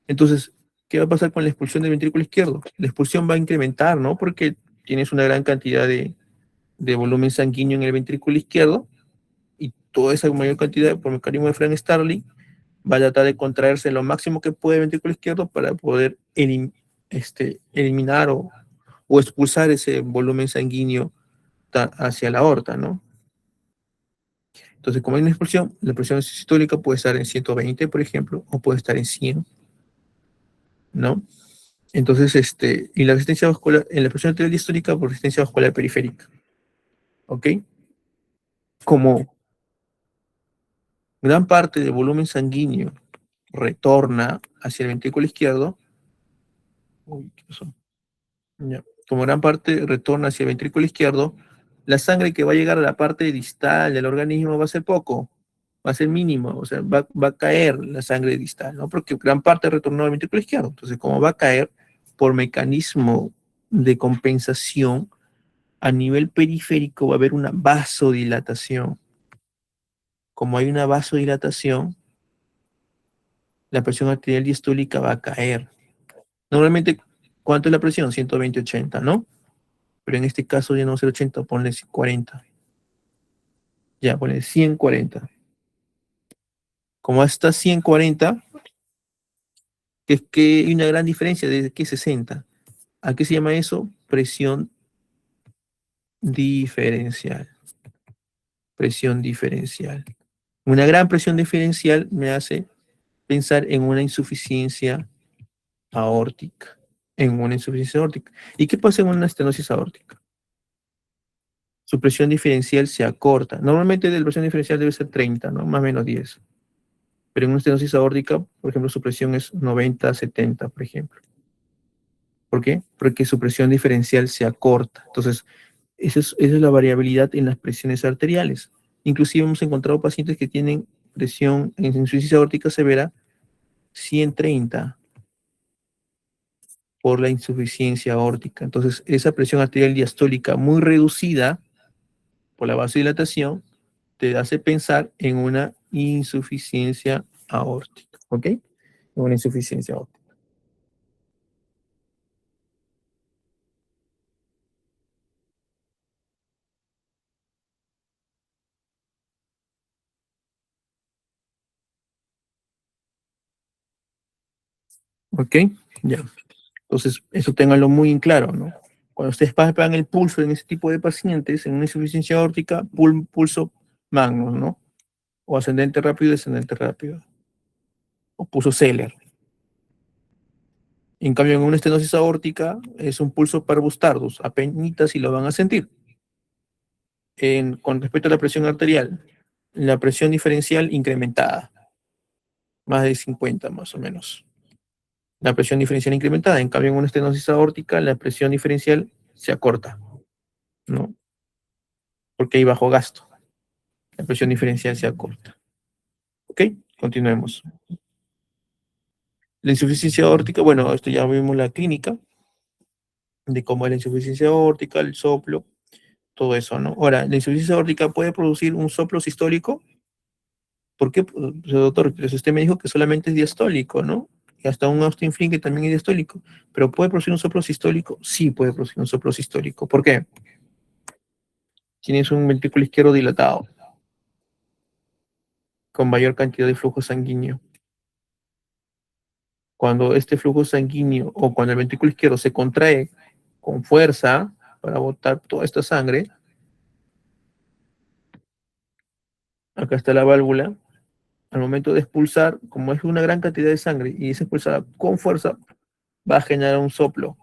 Entonces, ¿qué va a pasar con la expulsión del ventrículo izquierdo? La expulsión va a incrementar, ¿no? Porque tienes una gran cantidad de volumen sanguíneo en el ventrículo izquierdo y toda esa mayor cantidad, por mecanismo de Frank-Starling, va a tratar de contraerse lo máximo que puede el ventrículo izquierdo para poder eliminar o expulsar ese volumen sanguíneo hacia la aorta, ¿no? Entonces, como hay una expulsión, la presión sistólica puede estar en 120, por ejemplo, o puede estar en 100, ¿no? Entonces, y la resistencia vascular, en la presión arterial diastólica por resistencia vascular periférica, ¿ok? Como gran parte del volumen sanguíneo retorna hacia el ventrículo izquierdo. Uy, ¿qué pasó? Ya. Como gran parte retorna hacia el ventrículo izquierdo, la sangre que va a llegar a la parte distal del organismo va a ser poco, va a ser mínimo, o sea, va a caer la sangre distal, ¿no? Porque gran parte retornó al ventrículo izquierdo. Entonces, como va a caer por mecanismo de compensación, a nivel periférico va a haber una vasodilatación. Como hay una vasodilatación, la presión arterial diastólica va a caer. Normalmente, ¿cuánto es la presión? 120/80, ¿no? Pero en este caso ya no va a ser 80, ponle 40. Ya, ponle 140. Como está 140, es que hay una gran diferencia desde que 60. ¿A qué se llama eso? Presión diferencial. Presión diferencial. Una gran presión diferencial me hace pensar en una insuficiencia aórtica. En una insuficiencia aórtica. ¿Y qué pasa en una estenosis aórtica? Su presión diferencial se acorta. Normalmente la presión diferencial debe ser 30, ¿no? Más o menos 10. Pero en una estenosis aórtica, por ejemplo, su presión es 90, 70, por ejemplo. ¿Por qué? Porque su presión diferencial se acorta. Entonces, esa es la variabilidad en las presiones arteriales. Inclusive hemos encontrado pacientes que tienen presión en insuficiencia aórtica severa 130 por la insuficiencia aórtica. Entonces, esa presión arterial diastólica muy reducida por la vasodilatación te hace pensar en una insuficiencia aórtica. ¿Ok? Una insuficiencia aórtica. ¿Ok? Ya. Entonces, eso ténganlo muy en claro, ¿no? Cuando ustedes palpan el pulso en ese tipo de pacientes, en una insuficiencia aórtica, pulso magno, ¿no? O ascendente rápido y descendente rápido. O pulso Zeller. En cambio, en una estenosis aórtica es un pulso parvus tardus, apenas si lo van a sentir. Con respecto a la presión arterial, la presión diferencial incrementada, más de 50 más o menos. La presión diferencial incrementada. En cambio, en una estenosis aórtica, la presión diferencial se acorta, ¿no? Porque hay bajo gasto. La presión diferencial se acorta. ¿Ok? Continuemos. La insuficiencia aórtica, bueno, esto ya vimos la clínica de cómo es la insuficiencia aórtica, el soplo, todo eso, ¿no? Ahora, la insuficiencia aórtica puede producir un soplo sistólico. ¿Por qué? Pues, doctor, pues usted me dijo que solamente es diastólico, ¿no? Y hasta un Austin Flint que también es diastólico. ¿Pero puede producir un soplo sistólico? Sí, puede producir un soplo sistólico. ¿Por qué? Tienes un ventrículo izquierdo dilatado, con mayor cantidad de flujo sanguíneo. Cuando este flujo sanguíneo o cuando el ventrículo izquierdo se contrae con fuerza para botar toda esta sangre, acá está la válvula, al momento de expulsar, como es una gran cantidad de sangre y es expulsada con fuerza, va a generar un soplo,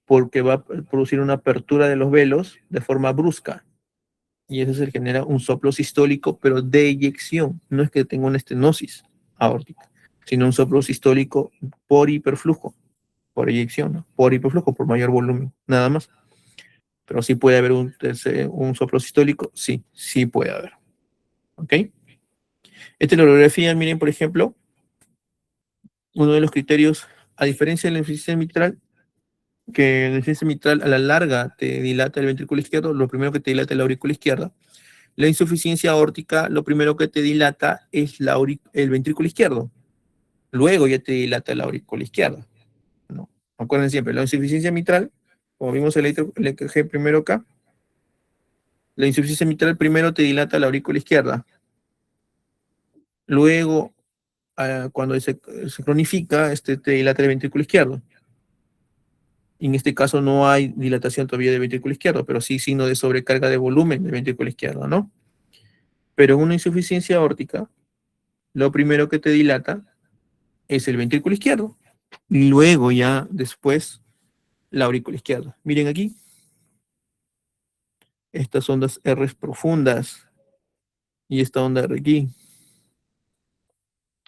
porque va a producir una apertura de los velos de forma brusca. Y eso se genera un soplo sistólico, pero de eyección. No es que tenga una estenosis aórtica, sino un soplo sistólico por hiperflujo, por eyección, ¿no? Por hiperflujo, por mayor volumen, nada más. Pero sí puede haber un soplo sistólico, sí, sí puede haber. ¿Ok? Esta es la radiografía, miren, por ejemplo, uno de los criterios, a diferencia de la insuficiencia mitral, que la insuficiencia mitral a la larga te dilata el ventrículo izquierdo, lo primero que te dilata es la aurícula izquierda. La insuficiencia aórtica, lo primero que te dilata es el ventrículo izquierdo. Luego ya te dilata la aurícula izquierda. ¿No? Acuérdense siempre, la insuficiencia mitral, como vimos el EKG primero acá, la insuficiencia mitral primero te dilata la aurícula izquierda. Luego, cuando se cronifica, te dilata el ventrículo izquierdo. En este caso no hay dilatación todavía del ventrículo izquierdo, pero sí signo de sobrecarga de volumen del ventrículo izquierdo, ¿no? Pero en una insuficiencia aórtica, lo primero que te dilata es el ventrículo izquierdo y luego ya después la aurícula izquierda. Miren aquí, estas ondas R profundas y esta onda R aquí.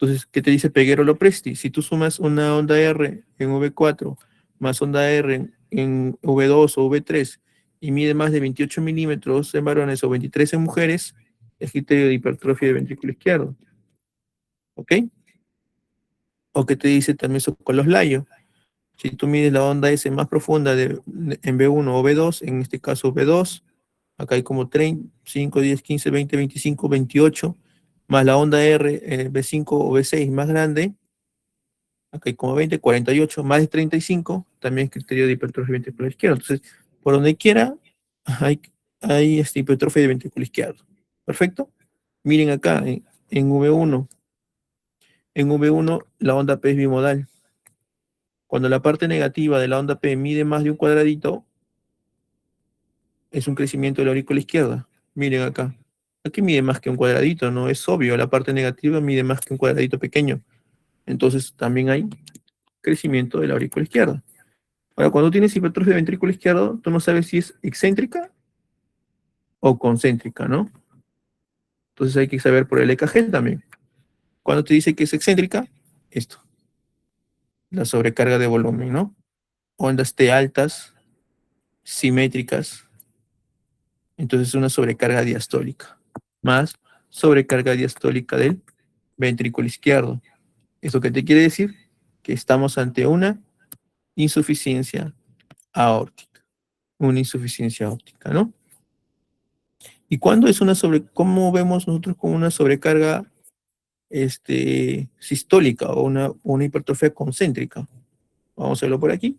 Entonces, ¿qué te dice Peguero Lopresti? Si tú sumas una onda R en V4 más onda R en V2 o V3 y mide más de 28 milímetros en varones o 23 en mujeres, es criterio de hipertrofia de ventrículo izquierdo. ¿Ok? O que te dice también con los layos. Si tú mides la onda S más profunda en V1 o V2, en este caso V2, acá hay como 30, 5, 10, 15, 20, 25, 28, más la onda R V5 o V6 más grande, acá hay como 20, 48, más de 35, también es criterio de hipertrofia de ventrículo izquierdo. Entonces, por donde quiera, hay, hay hipertrofia de ventrículo izquierdo. ¿Perfecto? Miren acá, en V1, en V1 la onda P es bimodal. Cuando la parte negativa de la onda P mide más de un cuadradito, es un crecimiento de la aurícula izquierda. Miren acá. Aquí mide más que un cuadradito, ¿no? Es obvio, la parte negativa mide más que un cuadradito pequeño. Entonces también hay crecimiento de la aurícula izquierda. Ahora, cuando tienes hipertrofia de ventrículo izquierdo, tú no sabes si es excéntrica o concéntrica, ¿no? Entonces hay que saber por el EKG también. Cuando te dice que es excéntrica, esto, la sobrecarga de volumen, ¿no? Ondas T altas, simétricas, entonces es una sobrecarga diastólica, más sobrecarga diastólica del ventrículo izquierdo. ¿Eso qué te quiere decir? Que estamos ante una insuficiencia aórtica, ¿no? ¿Y cuándo es cómo vemos nosotros con una sobrecarga sistólica o una hipertrofia concéntrica? Vamos a verlo por aquí.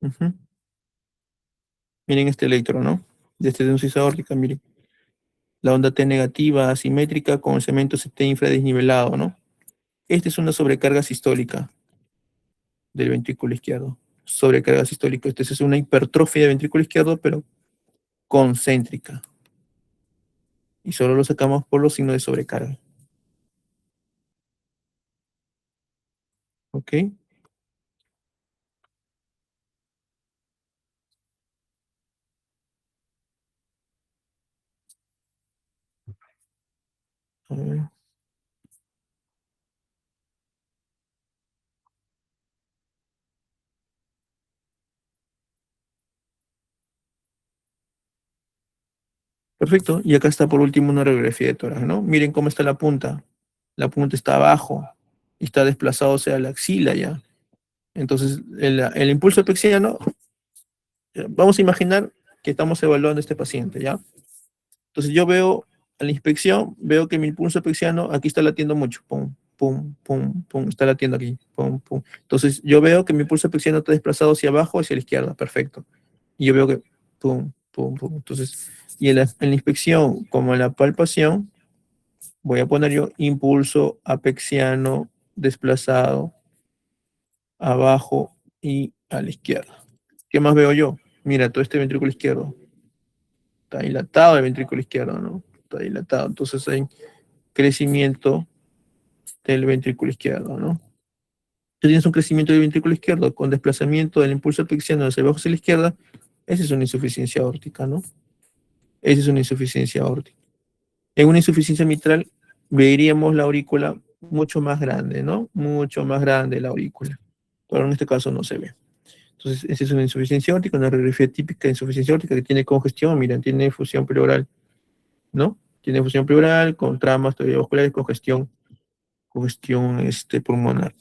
Ujú. Miren este electro, ¿no? De estenosis aórtica, miren. La onda T negativa asimétrica con el cemento CT infradesnivelado, ¿no? Esta es una sobrecarga sistólica del ventrículo izquierdo. Sobrecarga sistólica. Esta es una hipertrofia del ventrículo izquierdo, pero concéntrica. Y solo lo sacamos por los signos de sobrecarga. ¿Ok? A ver. Perfecto. Y acá está por último una radiografía de tórax, ¿no? Miren cómo está la punta. La punta está abajo y está desplazado hacia la axila ya. Entonces, el impulso pexiano, vamos a imaginar que estamos evaluando a este paciente, ¿ya? Entonces yo veo, a la inspección, veo que mi impulso pexiano aquí está latiendo mucho. Pum, pum, pum, pum, está latiendo aquí. Pum, pum. Entonces yo veo que mi impulso pexiano está desplazado hacia abajo, hacia la izquierda. Perfecto. Y yo veo que pum, pum, pum. Entonces, y en la inspección, como en la palpación, voy a poner yo impulso apexiano desplazado abajo y a la izquierda. ¿Qué más veo yo? Mira, todo este ventrículo izquierdo. Está dilatado el ventrículo izquierdo, ¿no? Está dilatado. Entonces hay crecimiento del ventrículo izquierdo, ¿no? Si tienes un crecimiento del ventrículo izquierdo con desplazamiento del impulso pexiano hacia abajo hacia la izquierda, esa es una insuficiencia aórtica, ¿no? Esa es una insuficiencia aórtica. En una insuficiencia mitral veríamos la aurícula mucho más grande, ¿no? Mucho más grande la aurícula. Pero en este caso no se ve. Entonces, esa es una insuficiencia aórtica, una radiografía típica de insuficiencia aórtica que tiene congestión, miren, tiene fusión pleural, ¿no? Tiene fusión pleural con tramas vasculares, congestión pulmonar,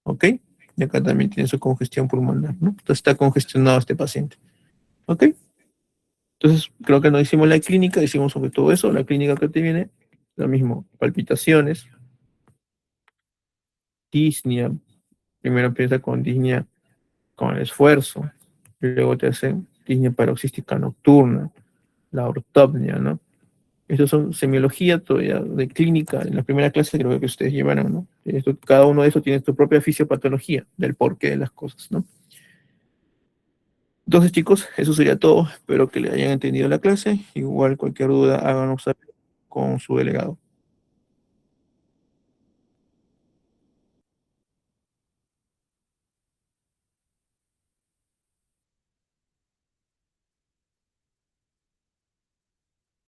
¿ok? Y acá también tiene su congestión pulmonar, ¿no? Entonces está congestionado este paciente, ¿ok? Entonces, creo que no hicimos la clínica, hicimos sobre todo eso, la clínica que te viene, lo mismo, palpitaciones, disnea, primero empieza con disnea con el esfuerzo, y luego te hacen disnea paroxística nocturna, la ortopnia, ¿no? Estos son semiología todavía de clínica, en la primera clase creo que ustedes llevaron, ¿no? Cada uno de esos tiene su propia fisiopatología, del porqué de las cosas, ¿no? Entonces, chicos, eso sería todo. Espero que le hayan entendido la clase. Igual cualquier duda, háganos saber con su delegado.